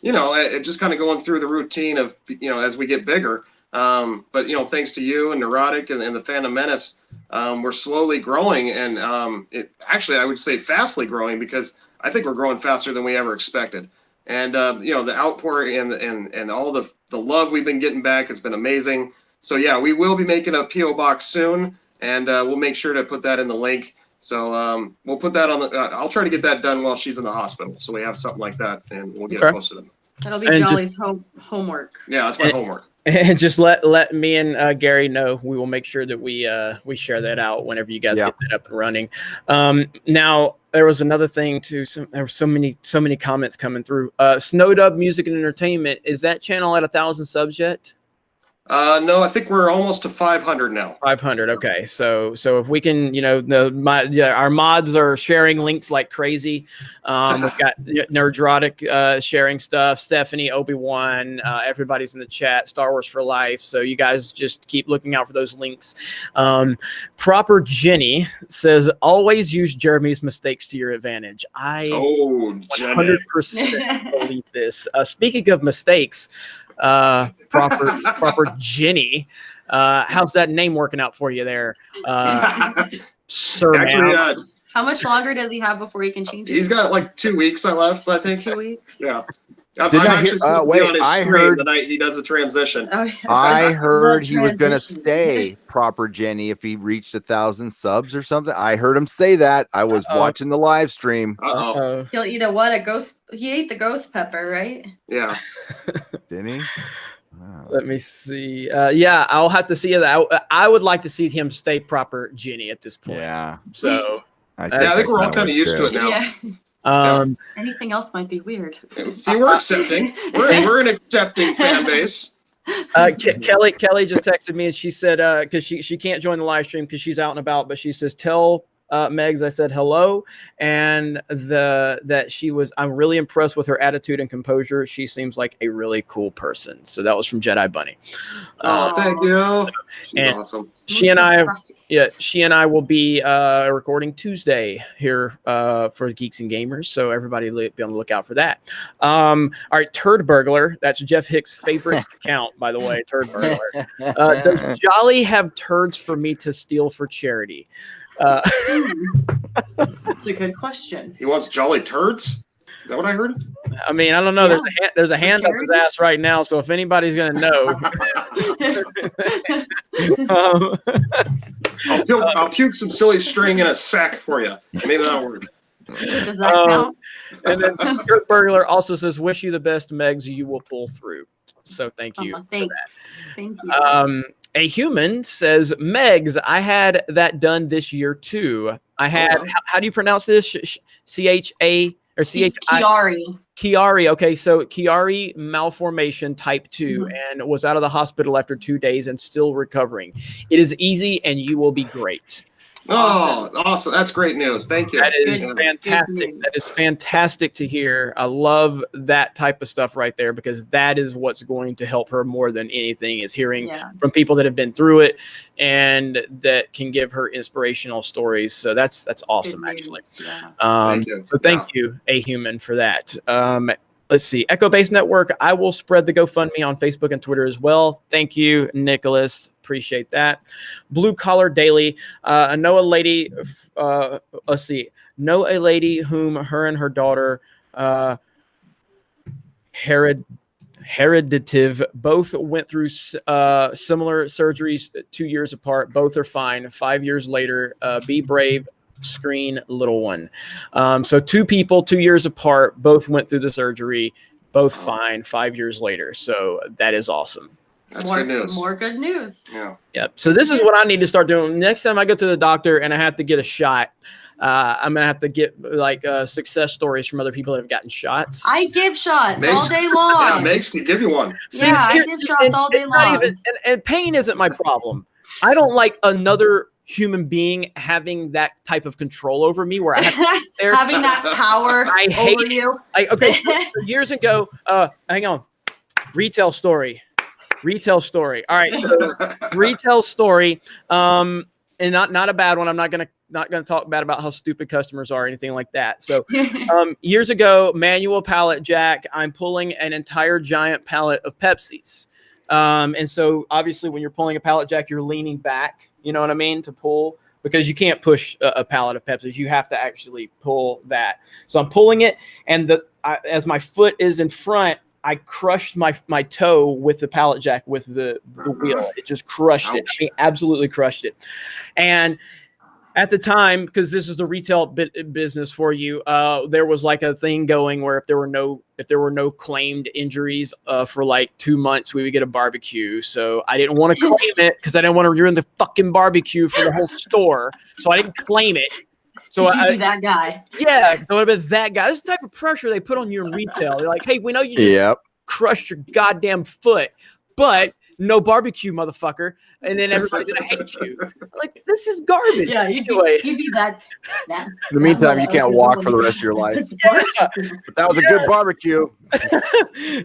[SPEAKER 3] it just kind of going through the routine of as we get bigger. But thanks to you and Neurotic and the Phantom Menace, we're slowly growing, and it actually, I would say, fastly growing, because I think we're growing faster than we ever expected. And the outpouring and all the love we've been getting back has been amazing. So yeah, we will be making a PO box soon, and we'll make sure to put that in the link. So we'll put that on the. I'll try to get that done while she's in the hospital, so we have something like that, and we'll get it posted.
[SPEAKER 2] That'll be Jolly's homework.
[SPEAKER 3] Yeah, that's my homework.
[SPEAKER 1] And just let me and Gary know. We will make sure that we share that out whenever you guys get that up and running. Now there was another thing too. There were so many comments coming through. Snowdub Music and Entertainment, is that channel at 1,000 subs yet?
[SPEAKER 3] No, I think we're almost to 500 now.
[SPEAKER 1] 500. Okay. So if we can, our mods are sharing links like crazy. We've got Nerdrotic sharing stuff. Stephanie, Obi-Wan, everybody's in the chat. Star Wars for Life. So you guys just keep looking out for those links. Proper Jenny says, always use Jeremy's mistakes to your advantage. I 100% believe this. Speaking of mistakes, proper Jenny, how's that name working out for you there, sir?
[SPEAKER 3] Actually,
[SPEAKER 2] how much longer does he have before he can change it?
[SPEAKER 3] He's got like 2 weeks left, I think.
[SPEAKER 2] 2 weeks.
[SPEAKER 3] Yeah. I'm actually supposed to be on his screen the night he does the transition.
[SPEAKER 2] Oh, yeah.
[SPEAKER 4] I heard he was going to stay Proper Jenny if he reached 1,000 subs or something. I heard him say that. I was watching the live stream.
[SPEAKER 2] He'll eat a ghost. He ate the ghost pepper, right?
[SPEAKER 3] Yeah.
[SPEAKER 4] Didn't he?
[SPEAKER 1] Wow. Let me see. Yeah, I'll have to see that. I would like to see him stay Proper Jenny at this point.
[SPEAKER 4] Yeah.
[SPEAKER 1] So
[SPEAKER 3] I think we're all kind of used to it now.
[SPEAKER 2] Yeah. Anything else might be weird.
[SPEAKER 3] See, we're accepting. We're an accepting fan base.
[SPEAKER 1] Kelly just texted me and she said because she can't join the live stream because she's out and about, but she says tell Megs I said hello, and I'm really impressed with her attitude and composure. She seems like a really cool person. So that was from Jedi Bunny.
[SPEAKER 3] Thank you.
[SPEAKER 1] She's
[SPEAKER 3] awesome.
[SPEAKER 1] She and I will be recording Tuesday here for Geeks and Gamers. So everybody be on the lookout for that. All right, Turd Burglar. That's Jeff Hicks' favorite account, by the way. Turd Burglar. Does Jolly have turds for me to steal for charity?
[SPEAKER 2] That's a good question.
[SPEAKER 3] He wants jolly turds? Is that what I heard?
[SPEAKER 1] I mean, I don't know. Yeah. There's a hand up his ass right now, so if anybody's gonna know,
[SPEAKER 3] I'll puke some silly string in a sack for you. Maybe that'll work.
[SPEAKER 2] Does that count?
[SPEAKER 1] And then Kurt Burglar also says, "Wish you the best, Megs. You will pull through." So thank you.
[SPEAKER 2] Thanks. Thank you.
[SPEAKER 1] A human says, Megs, I had that done this year too. I had, how do you pronounce this? C-H-A or C-H-I?
[SPEAKER 2] Chiari.
[SPEAKER 1] Chiari. Okay, so Chiari malformation type 2 and was out of the hospital after 2 days and still recovering. It is easy and you will be great.
[SPEAKER 3] Awesome. That's great news. Thank you.
[SPEAKER 1] That is fantastic. That is fantastic to hear. I love that type of stuff right there because that is what's going to help her more than anything is hearing from people that have been through it and that can give her inspirational stories. So that's awesome, actually.
[SPEAKER 2] Yeah.
[SPEAKER 3] Thank you.
[SPEAKER 1] So thank you, A Human, for that. Let's see. Echo Base Network. I will spread the GoFundMe on Facebook and Twitter as well. Thank you, Nicholas. Appreciate that. Blue Collar Daily. Know a lady. Let's see. Know a lady whom her and her daughter, hereditive, both went through similar surgeries 2 years apart. Both are fine. 5 years later. Be brave. Screen little one. So 2 people 2 years apart, both went through the surgery, both fine 5 years later. So that is awesome.
[SPEAKER 3] That's good news.
[SPEAKER 2] More good news.
[SPEAKER 3] Yeah.
[SPEAKER 1] Yep. So this is what I need to start doing. Next time I go to the doctor and I have to get a shot, I'm gonna have to get like success stories from other people that have gotten shots.
[SPEAKER 2] I give shots all day long.
[SPEAKER 3] Yeah, Megs can give you one.
[SPEAKER 2] I give shots all day long.
[SPEAKER 1] And pain isn't my problem. I don't like another human being having that type of control over me where I have to sit there.
[SPEAKER 2] Having that power over you.
[SPEAKER 1] Okay, years ago, hang on. Retail story. All right, so retail story. And not a bad one. I'm not gonna talk bad about how stupid customers are or anything like that. So years ago, manual pallet jack, I'm pulling an entire giant pallet of Pepsis. And so obviously when you're pulling a pallet jack, you're leaning back, you know what I mean, to pull, because you can't push a pallet of Pepsis. You have to actually pull that. So I'm pulling it, and as my foot is in front, I crushed my toe with the pallet jack with the wheel. It just crushed it. I mean, absolutely crushed it. And at the time, because this is the retail business for you, there was like a thing going where if there were no claimed injuries for like 2 months, we would get a barbecue. So I didn't want to claim it because I didn't want to ruin the fucking barbecue for the whole store. So I didn't claim it. So
[SPEAKER 2] I'd be that guy.
[SPEAKER 1] Yeah, so I would have been that guy. This is the type of pressure they put on you in retail. They're like, hey, we know you just crushed your goddamn foot, but no barbecue, motherfucker. And then everybody's gonna hate you. Like, this is garbage.
[SPEAKER 2] Yeah, you'd be that.
[SPEAKER 4] In the meantime, you can't walk for the rest of your life. But that was a good barbecue.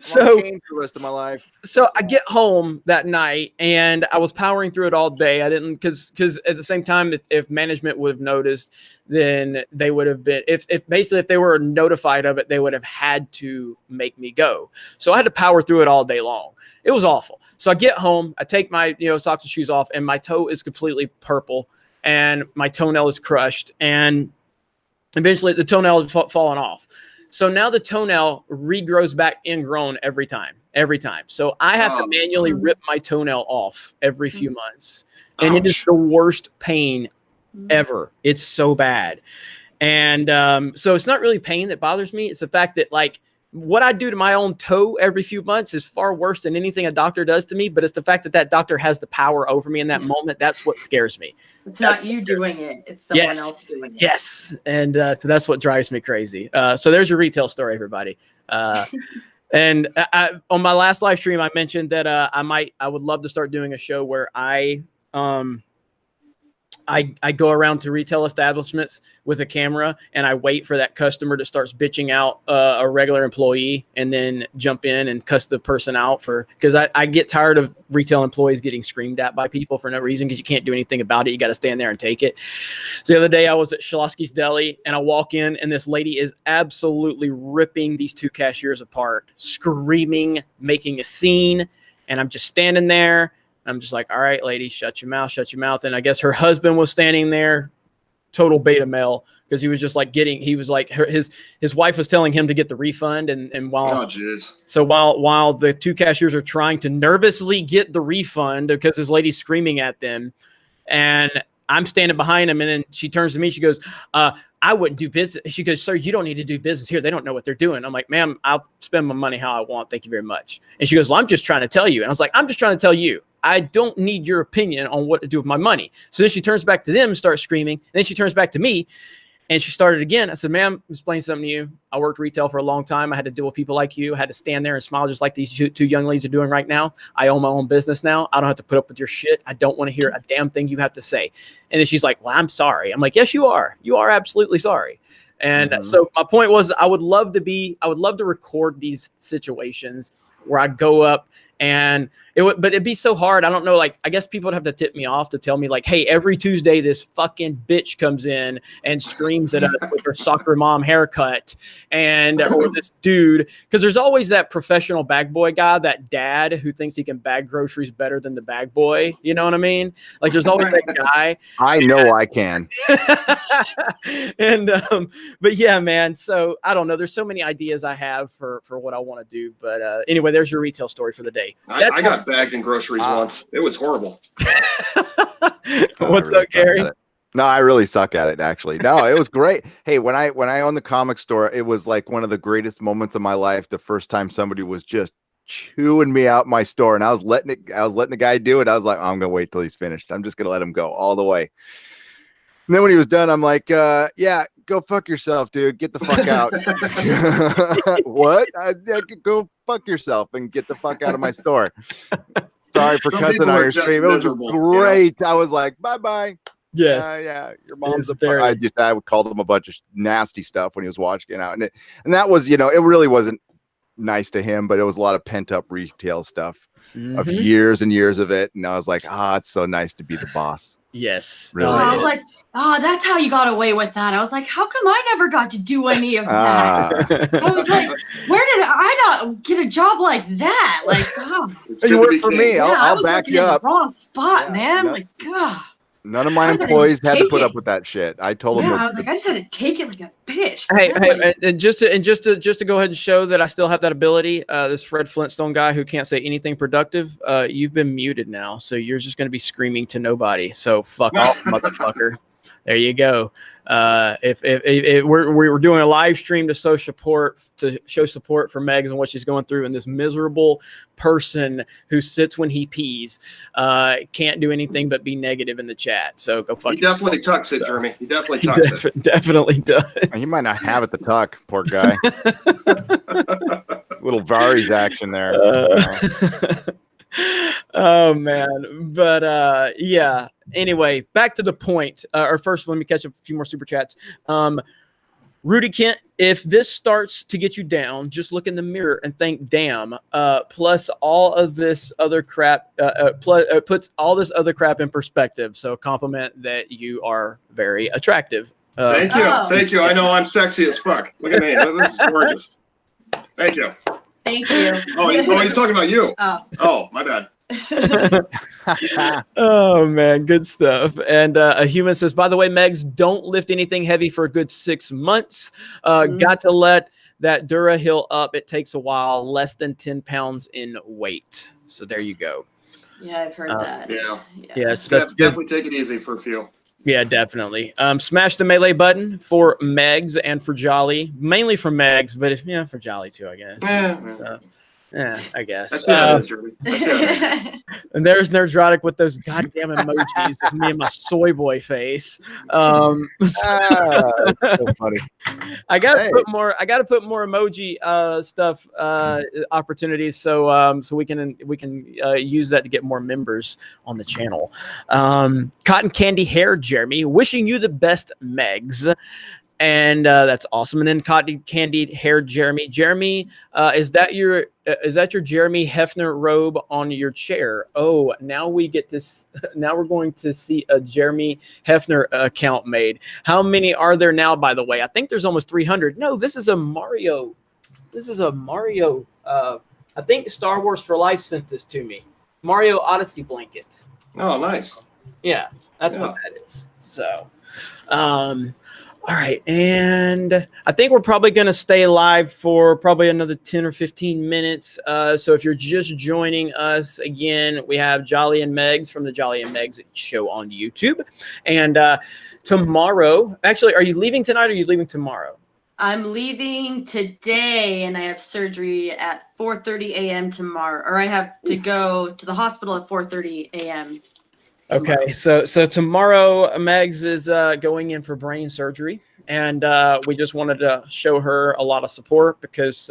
[SPEAKER 1] So
[SPEAKER 4] for the rest of my life.
[SPEAKER 1] So I get home that night and I was powering through it all day. I didn't because at the same time, if management would have noticed, then they would have been if they were notified of it, they would have had to make me go. So I had to power through it all day long. It was awful. So I get home, I take my socks and shoes off, and my toe is completely purple, and my toenail is crushed, and eventually the toenail is falling off. So now the toenail regrows back ingrown every time. So I have to manually rip my toenail off every few months, and it is the worst pain ever. It's so bad, and so it's not really pain that bothers me. It's the fact that like, what I do to my own toe every few months is far worse than anything a doctor does to me, but it's the fact that doctor has the power over me in that moment. That's what scares me.
[SPEAKER 2] It's not you doing it. It's someone else doing it.
[SPEAKER 1] Yes. And so that's what drives me crazy. So there's your retail story, everybody. And on my last live stream, I mentioned that I would love to start doing a show where I go around to retail establishments with a camera and I wait for that customer that starts bitching out a regular employee and then jump in and cuss the person out because I get tired of retail employees getting screamed at by people for no reason because you can't do anything about it. You got to stand there and take it. So the other day I was at Schlossky's Deli and I walk in and this lady is absolutely ripping these two cashiers apart, screaming, making a scene. And I'm just standing there. I'm just like, all right, lady, shut your mouth. And I guess her husband was standing there, total beta male, because he was just like his wife was telling him to get the refund. And while the two cashiers are trying to nervously get the refund because this lady's screaming at them, and I'm standing behind him, and then she turns to me, she goes, I wouldn't do business. She goes, sir, you don't need to do business here. They don't know what they're doing. I'm like, ma'am, I'll spend my money how I want. Thank you very much. And she goes, well, I'm just trying to tell you. And I was like, I'm just trying to tell you. I don't need your opinion on what to do with my money. So then she turns back to them and starts screaming. And then she turns back to me and she started again. I said, ma'am, explain something to you. I worked retail for a long time. I had to deal with people like you. I had to stand there and smile just like these two young ladies are doing right now. I own my own business now. I don't have to put up with your shit. I don't want to hear a damn thing you have to say. And then she's like, well, I'm sorry. I'm like, yes, you are. You are absolutely sorry. And so my point was I would love to record these situations where I go up and but it'd be so hard. I don't know. Like, I guess people would have to tip me off to tell me like, hey, every Tuesday, this fucking bitch comes in and screams at us with her soccer mom haircut or this dude. Cause there's always that professional bag boy guy, that dad who thinks he can bag groceries better than the bag boy. You know what I mean? Like there's always that guy.
[SPEAKER 4] I know I can.
[SPEAKER 1] And, but yeah, man. So I don't know. There's so many ideas I have for what I want to do. But anyway, there's your retail story for the day.
[SPEAKER 3] I got bagged in groceries once. It was horrible.
[SPEAKER 1] What's up, Gary?
[SPEAKER 4] No, I really suck at it, actually. No, it was great. Hey, when I owned the comic store, it was like one of the greatest moments of my life. The first time somebody was just chewing me out my store, and I was letting the guy do it. I was like, I'm gonna wait till he's finished. I'm just gonna let him go all the way. And then when he was done, I'm like, yeah, go fuck yourself, dude. Get the fuck out. What? Go fuck yourself and get the fuck out of my store. Sorry for cussing on your stream. It was great. Yeah. I was like, bye-bye.
[SPEAKER 1] Yes.
[SPEAKER 4] Yeah. Your mom's a very... I would call him a bunch of nasty stuff when he was watching out. And that was, it really wasn't nice to him, but it was a lot of pent-up retail stuff of years and years of it. And I was like, it's so nice to be the boss.
[SPEAKER 1] Yes.
[SPEAKER 4] Really
[SPEAKER 2] I was like, that's how you got away with that. I was like, how come I never got to do any of that? I was like, where did I not get a job like that? Like,
[SPEAKER 4] you work for me. I'll back you up.
[SPEAKER 2] Wrong spot, man. Like, God.
[SPEAKER 4] None of my
[SPEAKER 2] I was like,
[SPEAKER 4] employees had to
[SPEAKER 2] take
[SPEAKER 4] put
[SPEAKER 2] it.
[SPEAKER 4] up with that shit. I told them.
[SPEAKER 2] Yeah, I was like, I just had to take it like a bitch.
[SPEAKER 1] Hey,
[SPEAKER 2] man.
[SPEAKER 1] and just to go ahead and show that I still have that ability, this Fred Flintstone guy who can't say anything productive, you've been muted now, so you're just going to be screaming to nobody. So fuck off, motherfucker. There you go. If we're doing a live stream to show support for Megs and what she's going through, and this miserable person who sits when he pees can't do anything but be negative in the chat. So go fuck.
[SPEAKER 3] He definitely tucks it, Jeremy. He definitely tucks it.
[SPEAKER 1] Definitely does.
[SPEAKER 4] He might not have it to tuck, poor guy. Little Varys action there.
[SPEAKER 1] Oh man, but yeah. Anyway, back to the point. Or first, let me catch up a few more super chats. Rudy Kent, if this starts to get you down, just look in the mirror and think, damn. Plus all of this other crap, puts all this other crap in perspective. So compliment that you are very attractive.
[SPEAKER 3] Thank you. Thank you. I know I'm sexy as fuck. Look at me. This is gorgeous. Thank you.
[SPEAKER 2] Thank you.
[SPEAKER 3] Oh, he's talking about you.
[SPEAKER 2] Oh,
[SPEAKER 3] my bad.
[SPEAKER 1] Oh man, good stuff. And a human says, by the way, Megs, don't lift anything heavy for a good 6 months. Got to let that Dura Hill up. It takes a while, less than 10 pounds in weight. So there you go.
[SPEAKER 2] Yeah, I've heard that.
[SPEAKER 1] Yeah, so that's
[SPEAKER 3] definitely take it easy for a few.
[SPEAKER 1] Yeah, definitely. Smash the melee button for Megs and for Jolly, mainly for Megs, but for Jolly too, I guess. I guess. And there's Nerdrotic with those goddamn emojis of me and my soy boy face.
[SPEAKER 4] So funny.
[SPEAKER 1] I gotta put more emoji stuff opportunities so we can use that to get more members on the channel. Cotton Candy Hair Jeremy, wishing you the best, Megs. And that's awesome. And then cotton candied hair Jeremy. Jeremy, is that your Jeremy Hefner robe on your chair? Oh, now we get this. Now we're going to see a Jeremy Hefner account made. How many are there now, by the way? I think there's almost 300. No, this is a Mario. I think Star Wars for Life sent this to me. Mario Odyssey blanket.
[SPEAKER 3] Oh, nice.
[SPEAKER 1] Yeah, that's what that is. So, all right, and I think we're probably going to stay live for probably another 10 or 15 minutes. So if you're just joining us, again, we have Jolly and Megs from the Jolly and Megs show on YouTube. And tomorrow, actually, are you leaving tonight or are you leaving tomorrow?
[SPEAKER 2] I'm leaving today, and I have surgery at 4:30 a.m. tomorrow. Or I have to go to the hospital at 4:30 a.m.
[SPEAKER 1] Okay, so tomorrow Megs is going in for brain surgery, and we just wanted to show her a lot of support because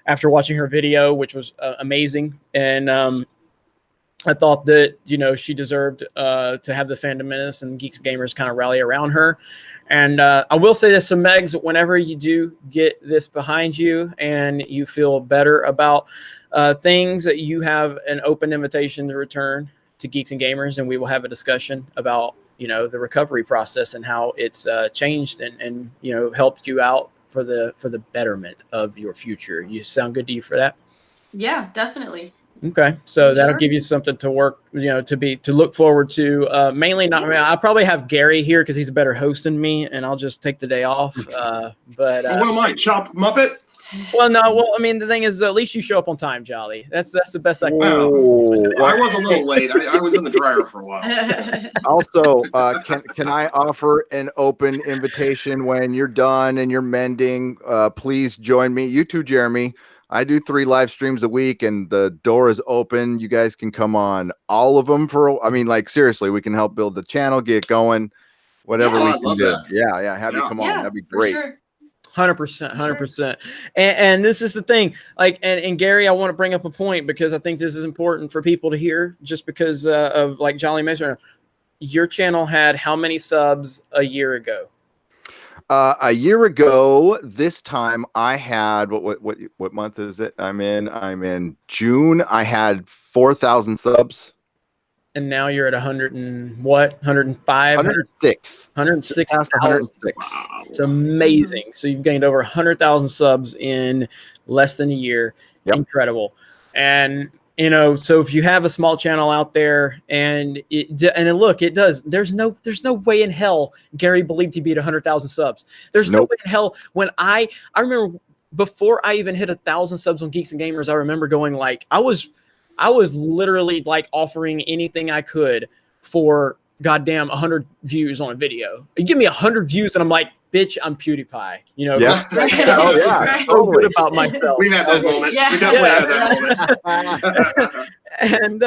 [SPEAKER 1] after watching her video, which was amazing, and I thought that she deserved to have the fandom menace and Geeks and Gamers kind of rally around her. And I will say this, so Megs, whenever you do get this behind you and you feel better about things, that you have an open invitation to return to Geeks and Gamers, and we will have a discussion about the recovery process and how it's changed and helped you out for the betterment of your future. You sound good to you for that?
[SPEAKER 2] Yeah, definitely.
[SPEAKER 1] Okay, so that'll give you something to work, to look forward to. Mainly not. I mean, I'll probably have Gary here because he's a better host than me, and I'll just take the day off. But
[SPEAKER 3] what am I, chopped Muppet?
[SPEAKER 1] Well, no. Well, I mean, the thing is, at least you show up on time, Jolly. That's the best I can.
[SPEAKER 3] Well, I was a little late. I was in the dryer for a while.
[SPEAKER 4] Also, can I offer an open invitation when you're done and you're mending? Please join me. You too, Jeremy. I do 3 live streams a week, and the door is open. You guys can come on all of them seriously, we can help build the channel, get going, whatever we can do. That. Yeah. Have you come on. That'd be great.
[SPEAKER 2] Sure.
[SPEAKER 1] 100%. And this is the thing, and Gary, I want to bring up a point because I think this is important for people to hear, just because of Jolly Mason. Your channel had how many subs a year ago?
[SPEAKER 4] A year ago, this time I had what month is it? I'm in June. I had 4,000 subs.
[SPEAKER 1] And now you're at 100 and what? 105?
[SPEAKER 4] 106.
[SPEAKER 1] 106,000.
[SPEAKER 4] 106.
[SPEAKER 3] Wow.
[SPEAKER 1] It's amazing. So you've gained over 100,000 subs in less than a year. Yep. Incredible. And So if you have a small channel out there and look, it does. There's no way in hell Gary believed he beat 100,000 subs. There's no way in hell when I remember before I even hit 1,000 subs on Geeks and Gamers, I remember going like, I was literally like offering anything I could for goddamn 100 views on a video. You give me 100 views and I'm like, bitch, I'm PewDiePie.
[SPEAKER 4] Yeah.
[SPEAKER 1] Oh yeah, so good about myself.
[SPEAKER 3] We had that moment.
[SPEAKER 2] Yeah.
[SPEAKER 3] We definitely had that moment.
[SPEAKER 1] And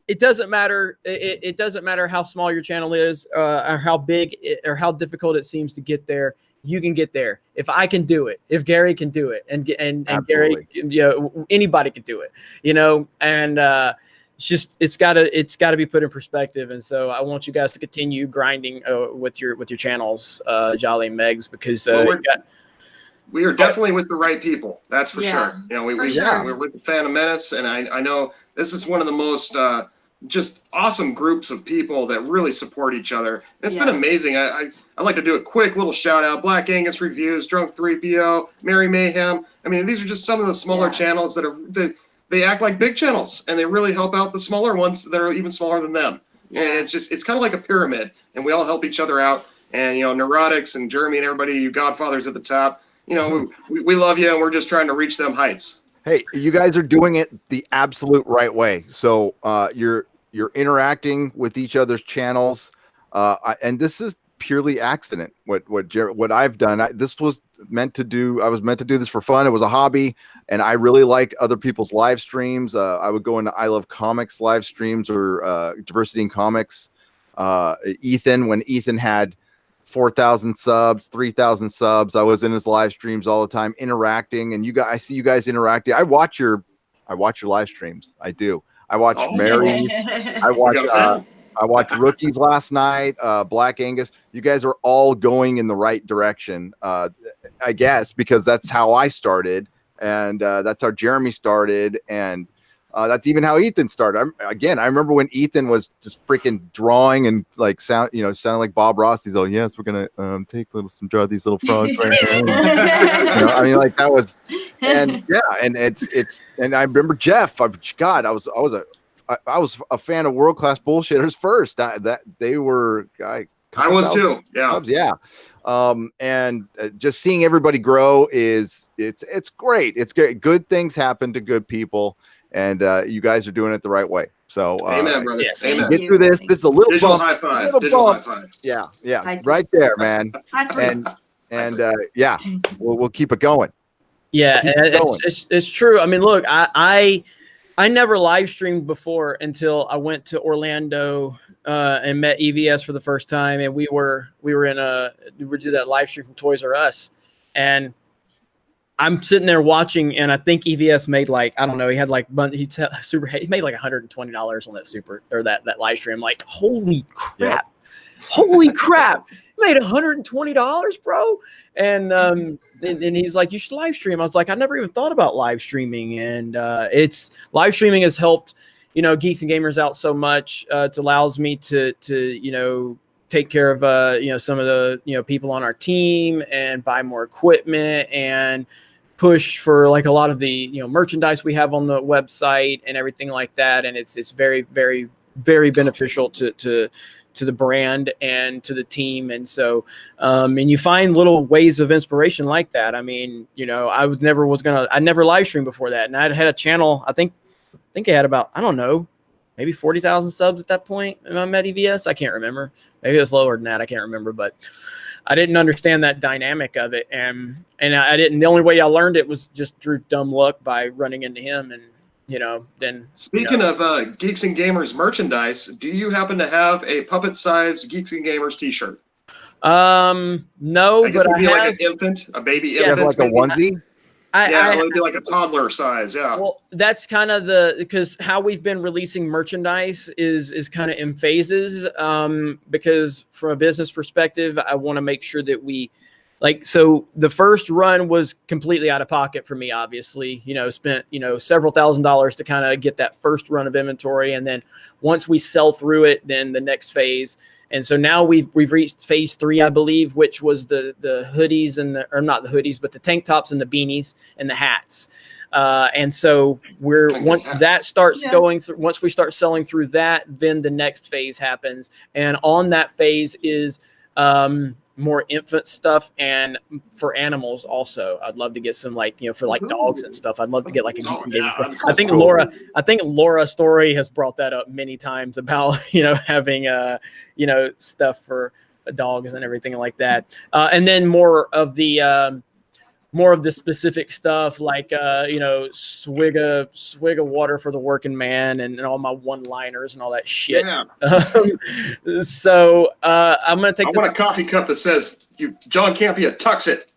[SPEAKER 1] it doesn't matter. It doesn't matter how small your channel is, or how big or how difficult it seems to get there. You can get there. If I can do it, if Gary can do it, and Gary, anybody can do it. And it's got to be put in perspective. And so I want you guys to continue grinding with your channels, Jolly and Megs, because
[SPEAKER 3] we are definitely with the right people. That's for sure. We're with the Phantom Menace, and I know this is one of the most just awesome groups of people that really support each other. And it's been amazing. I'd like to do a quick little shout out. Black Angus Reviews, Drunk 3PO, Mary Mayhem. I mean, these are just some of the smaller channels that they act like big channels, and they really help out the smaller ones that are even smaller than them. And it's kind of like a pyramid, and we all help each other out. And Neurotics and Jeremy and everybody, you Godfathers at the top. We love you, and we're just trying to reach them heights.
[SPEAKER 4] Hey, you guys are doing it the absolute right way. So you're interacting with each other's channels, and this is purely accident. What I've done, this was meant to do. I was meant to do this for fun. It was a hobby, and I really liked other people's live streams. I would go into I Love Comics live streams or Diversity in Comics. When Ethan had 4,000 subs, 3,000 subs, I was in his live streams all the time, interacting. And I see you guys interacting. I watch your live streams. I do. I watched Mary. I watched Rookies last night. Black Angus. You guys are all going in the right direction, I guess, because that's how I started, and that's how Jeremy started, and that's even how Ethan started. I remember when Ethan was just freaking drawing and like sounding like Bob Ross. He's like, yes, we're gonna draw these little frogs right here. I mean, like that was, and and I remember Jeff. I was a fan of World Class Bullshitters first. That they were.
[SPEAKER 3] I was too. Yeah.
[SPEAKER 4] Subs, yeah. And just seeing everybody grow it's great. It's great. Good things happen to good people, and you guys are doing it the right way. So
[SPEAKER 3] amen, brother.
[SPEAKER 1] Yes.
[SPEAKER 3] Amen.
[SPEAKER 4] Get through this. This is a little
[SPEAKER 3] Digital
[SPEAKER 4] bump,
[SPEAKER 3] high five.
[SPEAKER 4] little
[SPEAKER 3] Digital
[SPEAKER 4] bump.
[SPEAKER 3] high five.
[SPEAKER 4] Yeah, right there, man. And we'll keep it going.
[SPEAKER 1] Yeah, it's true. I mean, look, I never live streamed before until I went to Orlando and met EVS for the first time, and we did that live stream from Toys R Us, and I'm sitting there watching, and I think EVS made like, I don't know, he made like $120 on that live stream. Like, holy crap. Holy crap. You made $120, bro. And he's like, you should live stream. I was like, I never even thought about live streaming. And live streaming has helped, Geeks and Gamers out so much. It allows me to take care of, some of the, people on our team and buy more equipment and push for like a lot of the, merchandise we have on the website and everything like that. And it's very, very, very beneficial to the brand and to the team. And so, and you find little ways of inspiration like that. I mean, I never live streamed before that. And I had a channel, I think I had about, I don't know, maybe 40,000 subs at that point. And I met EVS. I can't remember. Maybe it was lower than that. I can't remember, but I didn't understand that dynamic of it. And I didn't, the only way I learned it was just through dumb luck by running into him. And, then.
[SPEAKER 3] Speaking of Geeks and Gamers merchandise, do you happen to have a puppet-sized Geeks and Gamers T-shirt?
[SPEAKER 1] No,
[SPEAKER 3] I guess
[SPEAKER 1] but
[SPEAKER 3] it'd be like an infant, a baby infant.
[SPEAKER 4] Like a onesie?
[SPEAKER 3] It would be like a toddler size. Yeah.
[SPEAKER 1] Well, that's kind of because how we've been releasing merchandise is kind of in phases. Because from a business perspective, I want to make sure that so the first run was completely out of pocket for me, obviously, spent, several $1,000s to kind of get that first run of inventory. And then once we sell through it, then the next phase, And so now we've reached phase 3, I believe, which was the hoodies or not the hoodies, but the tank tops and the beanies and the hats. And so once that starts going through, once we start selling through that, then the next phase happens. And on that phase is more infant stuff, and for animals also. I'd love to get some, like, for like dogs and stuff. I'd love to get like a Geeks and Gamers. I think Laura Story has brought that up many times about having stuff for dogs and everything like that. And then more of the specific stuff, like swig of water for the working man, and all my one-liners and all that shit.
[SPEAKER 3] Yeah.
[SPEAKER 1] So I'm gonna take.
[SPEAKER 3] I want a coffee cup that says John Campea tux it.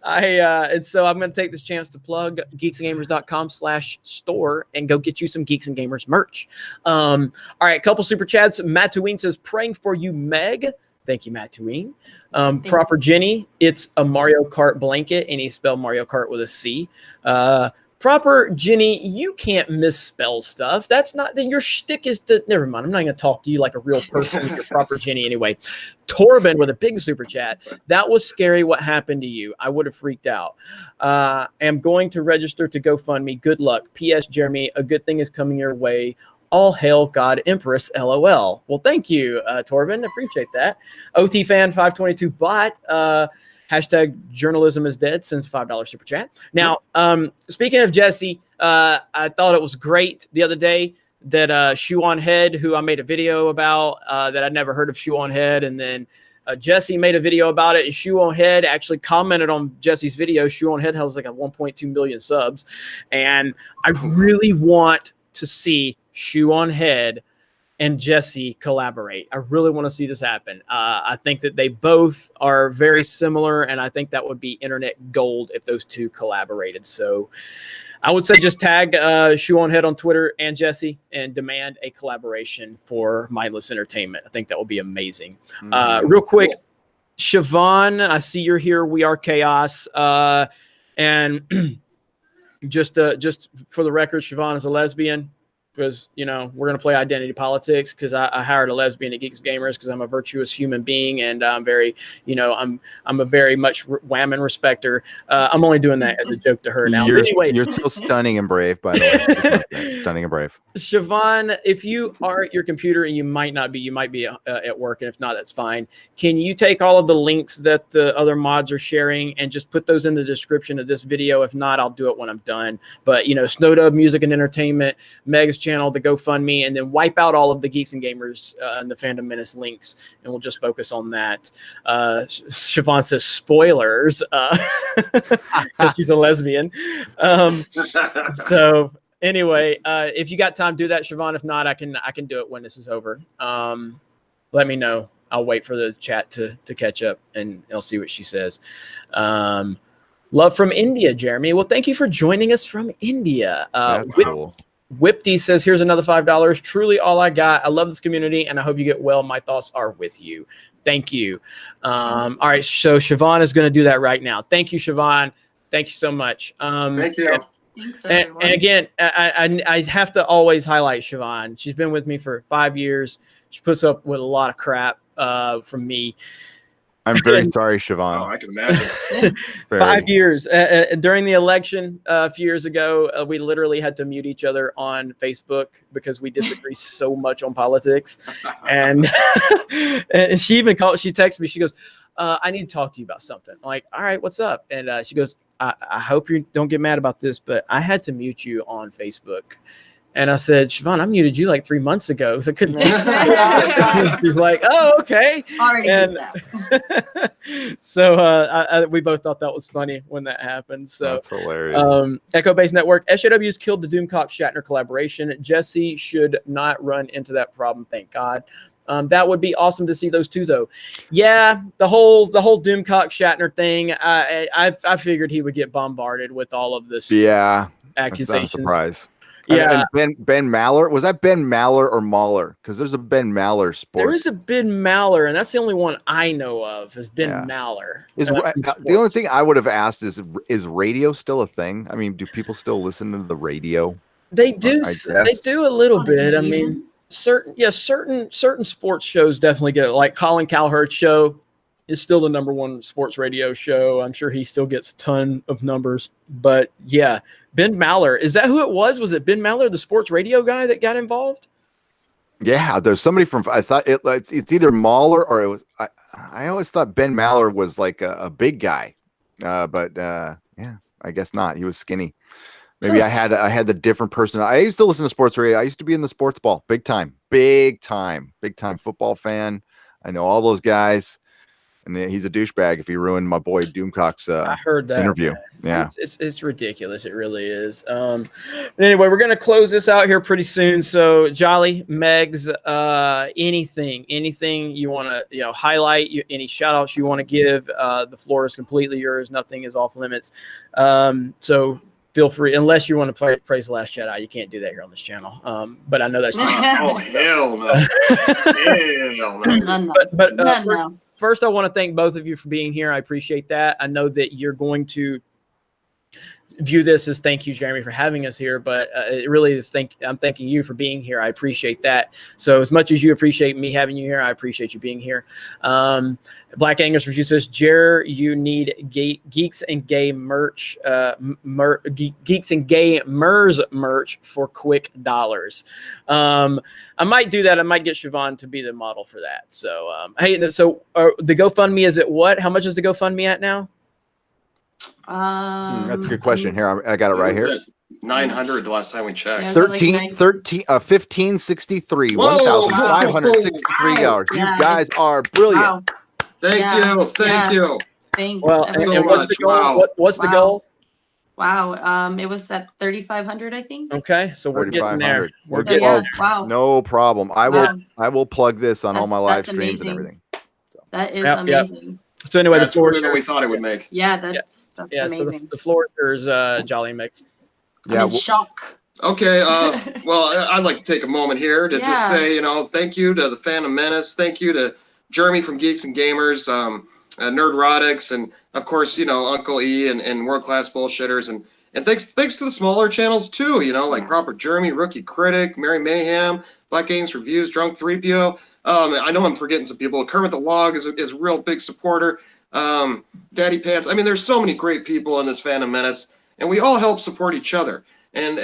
[SPEAKER 1] And so I'm gonna take this chance to plug geeksandgamers.com/store and go get you some Geeks and Gamers merch. All right, couple super chats. Matt Tween says, praying for you, Meg. Thank you, Matt Tween. Proper Jenny, it's a Mario Kart blanket, and he spelled Mario Kart with a C. Proper Jenny, you can't misspell stuff. That's not that your shtick is to. Never mind. I'm not going to talk to you like a real person with your Proper Jenny anyway. Torben with a big super chat. That was scary. What happened to you? I would have freaked out. Am going to register to GoFundMe. Good luck. P.S. Jeremy, a good thing is coming your way. All hail God Empress, LOL. Well, thank you, Torben. Appreciate that. OTFan522 bot. Hashtag journalism is dead. Sends $5 super chat. Now, speaking of Jesse, I thought it was great the other day that Shoe on Head, who I made a video about, that I'd never heard of Shoe on Head, and then Jesse made a video about it, and Shoe on Head actually commented on Jesse's video. Shoe on Head has like a 1.2 million subs, and I really want to see Shoe on Head and Jesse collaborate. I really want to see this happen. I think that they both are very similar, and I think that would be internet gold if those two collaborated. So I would say just tag Shoe on Head on Twitter and Jesse and demand a collaboration for Mindless Entertainment. I think that would be amazing. Real quick, Siobhan, I see you're here. We are Chaos. And just for the record, Siobhan is a lesbian. Because we're gonna play identity politics, because I hired a lesbian at Geeks Gamers because I'm a virtuous human being, and I'm very, I'm a very much wham and respecter. I'm only doing that as a joke to her now.
[SPEAKER 4] Anyway, you're so stunning and brave, by the way. Stunning and brave.
[SPEAKER 1] Siobhan, if you are at your computer, and you might be at work, and if not, that's fine. Can you take all of the links that the other mods are sharing and just put those in the description of this video? If not, I'll do it when I'm done. But Snowdub Music and Entertainment, Megs channel, the GoFundMe, and then wipe out all of the Geeks and Gamers and the Fandom Menace links, and we'll just focus on that. Siobhan says spoilers because she's a lesbian. So anyway, if you got time, do that, Siobhan. If not, I can do it when this is over. Let me know. I'll wait for the chat to catch up, and I'll see what she says. Love from India, Jeremy. Well, thank you for joining us from India.
[SPEAKER 4] That's cool.
[SPEAKER 1] Whipty says, here's another $5. Truly all I got. I love this community, and I hope you get well. My thoughts are with you. Thank you. All right, so Siobhan is going to do that right now. Thank you, Siobhan. Thank you so much.
[SPEAKER 3] Thank you.
[SPEAKER 2] Thanks,
[SPEAKER 1] and again, I have to always highlight Siobhan. She's been with me for 5 years. She puts up with a lot of crap from me.
[SPEAKER 4] I'm very sorry, Siobhan.
[SPEAKER 3] Oh, I can imagine.
[SPEAKER 1] 5 years. During the election a few years ago, we literally had to mute each other on Facebook because we disagree so much on politics. And, and she texted me. She goes, I need to talk to you about something. I'm like, all right, what's up? And she goes, I hope you don't get mad about this, but I had to mute you on Facebook. And I said, Siobhan, I muted you like 3 months ago, so I couldn't take it. She's like, oh, okay.
[SPEAKER 2] Already
[SPEAKER 1] And
[SPEAKER 2] did that.
[SPEAKER 1] so we both thought that was funny when that happened. So
[SPEAKER 4] that's hilarious.
[SPEAKER 1] Echo Base Network, SJW's killed the Doomcock Shatner collaboration. Jesse should not run into that problem, thank God. That would be awesome to see those two, though. Yeah, the whole Doomcock Shatner thing. I figured he would get bombarded with all of this.
[SPEAKER 4] Yeah,
[SPEAKER 1] accusations.
[SPEAKER 4] That's not a surprise.
[SPEAKER 1] Yeah,
[SPEAKER 4] and Ben Maller, was that Ben Maller or Mahler? Because there's a Ben Maller sports.
[SPEAKER 1] There is a Ben Maller, and that's the only one I know of. Is Ben Maller?
[SPEAKER 4] The only thing I would have asked is radio still a thing? I mean, do people still listen to the radio?
[SPEAKER 1] They do. They do a little bit. I mean, certain sports shows definitely get it. Like Colin Cowherd's show is still the #1 sports radio show. I'm sure he still gets a ton of numbers. But yeah, Ben Maller, is that who it was? Was it Ben Maller, the sports radio guy that got involved?
[SPEAKER 4] Yeah, there's somebody from. I thought it's either Mahler or it was. I always thought Ben Maller was like a big guy, but yeah, I guess not. He was skinny. Maybe I had the different person. I used to listen to sports radio. I used to be in the sports ball, big time football fan. I know all those guys, and he's a douchebag if he ruined my boy Doomcock's
[SPEAKER 1] I heard that
[SPEAKER 4] interview.
[SPEAKER 1] Man.
[SPEAKER 4] Yeah,
[SPEAKER 1] it's ridiculous. It really is. But anyway, we're gonna close this out here pretty soon. So Jolly, Megs, anything you want to highlight, any shout outs you want to give, the floor is completely yours. Nothing is off limits. So feel free, unless you want to praise The Last Jedi. You can't do that here on this channel. But I know that's not.
[SPEAKER 3] Oh, hell no. Hell no.
[SPEAKER 1] But first, I want to thank both of you for being here. I appreciate that. I know that you're going to view this as thank you, Jeremy, for having us here, but it really is I'm thanking you for being here. I appreciate that. So as much as you appreciate me having you here, I appreciate you being here. Black Angus Review says, Jer, you need Geeks and Gay merch, Geeks and Gay MERS merch for quick dollars. I might do that. I might get Siobhan to be the model for that. So, hey, so the GoFundMe is at what? How much is the GoFundMe at now?
[SPEAKER 4] That's a good question. Here, I got it right here.
[SPEAKER 3] 900 the last time we checked.
[SPEAKER 2] Yeah,
[SPEAKER 4] 1563,
[SPEAKER 3] Whoa!
[SPEAKER 4] 1,563 dollars. You guys are brilliant.
[SPEAKER 2] Wow.
[SPEAKER 3] Thank you.
[SPEAKER 1] Well,
[SPEAKER 3] so
[SPEAKER 1] and what's the goal?
[SPEAKER 3] Wow.
[SPEAKER 1] What's the goal?
[SPEAKER 2] Wow. It was at 3,500, I think.
[SPEAKER 1] Okay, so we're getting there. We're
[SPEAKER 2] getting
[SPEAKER 1] getting
[SPEAKER 2] there. Wow.
[SPEAKER 4] No problem. I will plug this on all my live streams and everything.
[SPEAKER 2] That is amazing.
[SPEAKER 1] So anyway,
[SPEAKER 3] that's more than we thought it would make.
[SPEAKER 2] Yeah, that's amazing.
[SPEAKER 1] So the floor is Jolly Mix.
[SPEAKER 2] I'm in shock.
[SPEAKER 3] Okay, well, I'd like to take a moment here to just say, thank you to the Phantom Menace. Thank you to Jeremy from Geeks and Gamers, Nerdrotics, and of course, Uncle E and World Class Bullshitters, and thanks to the smaller channels too, like Proper Jeremy, Rookie Critic, Mary Mayhem, Black Games Reviews, Drunk 3PO. I know I'm forgetting some people. Kermit the Log is a real big supporter. Daddy Pants. I mean, there's so many great people in this Phantom Menace, and we all help support each other, and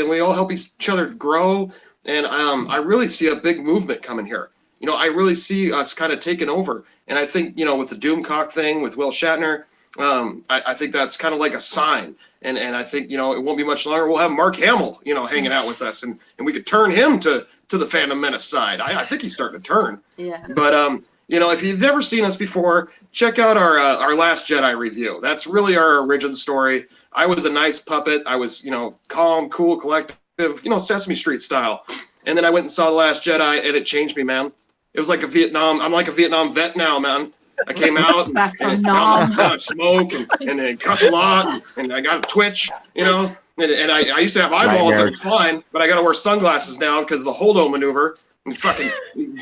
[SPEAKER 3] we all help each other grow. And I really see a big movement coming here. I really see us kind of taking over. And I think with the Doomcock thing with Will Shatner, I think that's kind of like a sign. And I think it won't be much longer. We'll have Mark Hamill hanging out with us, and we could turn him to the Phantom Menace side. I think he's starting to turn.
[SPEAKER 2] Yeah.
[SPEAKER 3] But if you've never seen us before, check out our Last Jedi review. That's really our origin story. I was a nice puppet. I was calm, cool, collective, Sesame Street style. And then I went and saw The Last Jedi, and it changed me, man. It was like I'm like a Vietnam vet now, man. I came out and I smoke and cuss a lot, and I got a twitch, And I used to have eyeballs that was fine, but I got to wear sunglasses now because of the Holdo maneuver, and fucking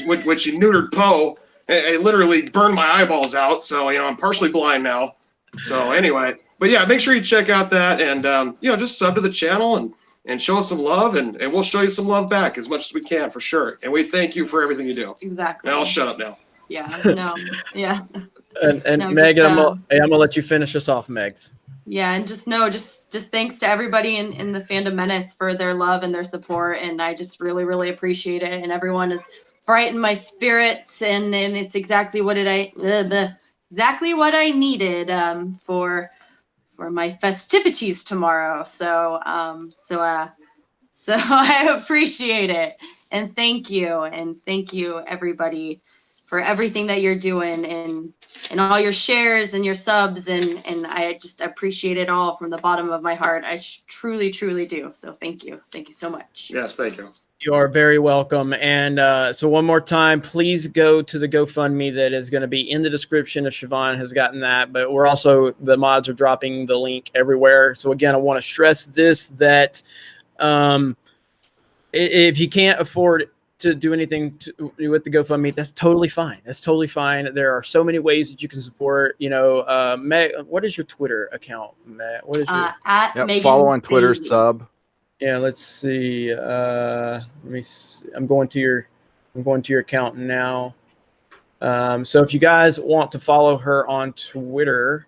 [SPEAKER 3] which he neutered Poe. It literally burned my eyeballs out, so I'm partially blind now. So anyway, but yeah, make sure you check out that, and just sub to the channel and show us some love, and we'll show you some love back as much as we can for sure. And we thank you for everything you do.
[SPEAKER 2] Exactly.
[SPEAKER 3] And I'll shut up now.
[SPEAKER 2] Yeah. No. Yeah.
[SPEAKER 1] And no, Megan, I'm gonna let you finish us off, Megs.
[SPEAKER 2] Yeah, and just thanks to everybody in the Phantom Menace for their love and their support, and I just really, really appreciate it. And everyone has brightened my spirits, and it's exactly what I needed for my festivities tomorrow. So I appreciate it, and thank you everybody for everything that you're doing and all your shares and your subs, and I just appreciate it all from the bottom of my heart. I truly, truly do. So thank you so much.
[SPEAKER 3] Yes, thank you.
[SPEAKER 1] You are very welcome. And so one more time, please go to the GoFundMe that is going to be in the description if Siobhan has gotten that. But the mods are dropping the link everywhere. So again, I want to stress this, that if you can't afford to do anything with the GoFundMe, that's totally fine. That's totally fine. There are so many ways that you can support. Meg, what is your Twitter account, Matt? What is your
[SPEAKER 2] at Megan
[SPEAKER 4] follow on Twitter,
[SPEAKER 2] Bailey.
[SPEAKER 4] sub.
[SPEAKER 1] Yeah, let's see. Let me see. I'm going to your account now. So if you guys want to follow her on Twitter,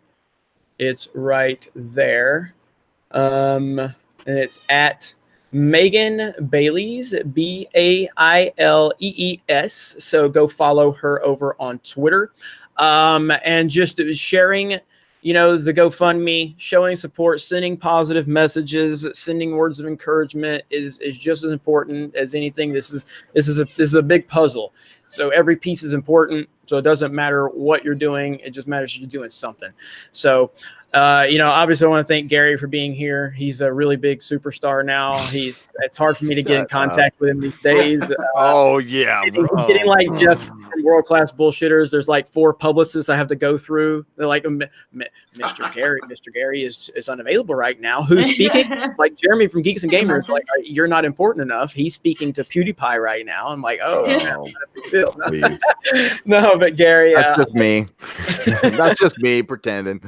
[SPEAKER 1] it's right there. And it's at Megan Baileys, Bailees. So go follow her over on Twitter. And just sharing, the GoFundMe, showing support, sending positive messages, sending words of encouragement is just as important as anything. This is a big puzzle. So every piece is important. So it doesn't matter what you're doing. It just matters you're doing something. So, obviously I want to thank Gary for being here. He's a really big superstar now. It's hard for me to get in contact with him these days.
[SPEAKER 4] Oh yeah,
[SPEAKER 1] getting like Jeff from World Class Bullshitters. There's like 4 publicists I have to go through. They're like, Mr. Gary is unavailable right now. Who's speaking? Like Jeremy from Geeks and Gamers. Like, you're not important enough. He's speaking to PewDiePie right now. I'm like,
[SPEAKER 4] please.
[SPEAKER 1] No, but Gary,
[SPEAKER 4] that's just me. That's just me pretending.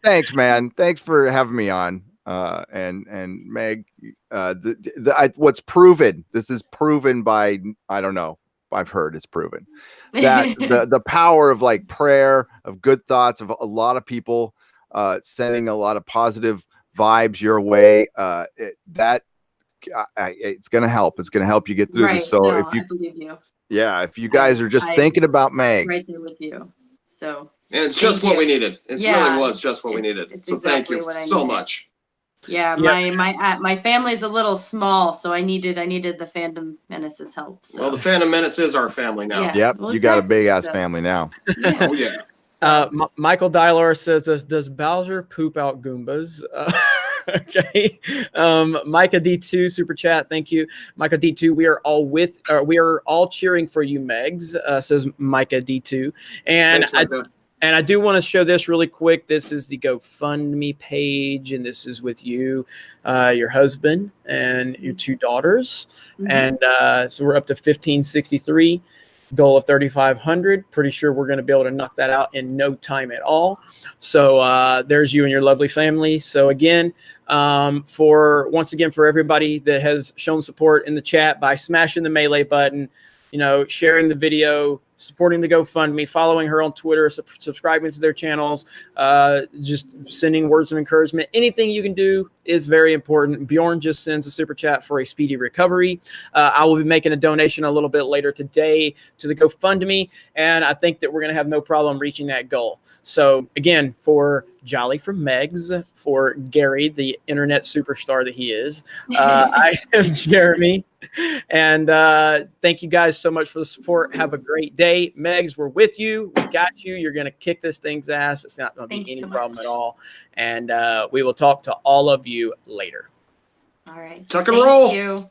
[SPEAKER 4] Thanks, man. Thanks for having me on. And Meg, what's proven, this is proven by, I don't know, I've heard it's proven that the power of like prayer, of good thoughts, of a lot of people sending a lot of positive vibes your way, it's going to help. It's going to help you get through this. So
[SPEAKER 2] I believe you.
[SPEAKER 4] Yeah, if you guys are just thinking about Meg,
[SPEAKER 2] right there with you. So
[SPEAKER 3] and it's just what we needed. It really was just what we needed. So
[SPEAKER 2] exactly
[SPEAKER 3] thank you so much.
[SPEAKER 2] Yeah, my family's a little small, so I needed the Fandom Menace's help. So.
[SPEAKER 3] Well, the Fandom Menace is our family now.
[SPEAKER 2] Yeah.
[SPEAKER 4] Yep,
[SPEAKER 2] Well,
[SPEAKER 4] you got a big ass family now.
[SPEAKER 2] Yeah.
[SPEAKER 3] Oh yeah.
[SPEAKER 1] Michael Dylar says, does Bowser poop out Goombas? Okay. Micah D2 super chat. Thank you. Micah D2. We are all cheering for you, Megs, says Micah D2. And
[SPEAKER 3] Thanks,
[SPEAKER 1] I do want to show this really quick. This is the GoFundMe page, and this is with you, your husband, and your 2 daughters. Mm-hmm. And so we're up to 1563. Goal of 3,500. Pretty sure we're going to be able to knock that out in no time at all. So there's you and your lovely family. So again, for everybody that has shown support in the chat by smashing the melee button, sharing the video, supporting the GoFundMe, following her on Twitter, subscribing to their channels, just sending words of encouragement. Anything you can do is very important. Bjorn just sends a super chat for a speedy recovery. I will be making a donation a little bit later today to the GoFundMe, and I think that we're going to have no problem reaching that goal. So again, for Jolly from Megs, for Gary, the internet superstar that he is, I am Jeremy. And thank you guys so much for the support. Have a great day. Megs, we're with you. We got you. You're going to kick this thing's ass. It's not going to be any problem at all. And we will talk to all of you later.
[SPEAKER 2] All right.
[SPEAKER 3] Tuck and roll.
[SPEAKER 2] Thank you.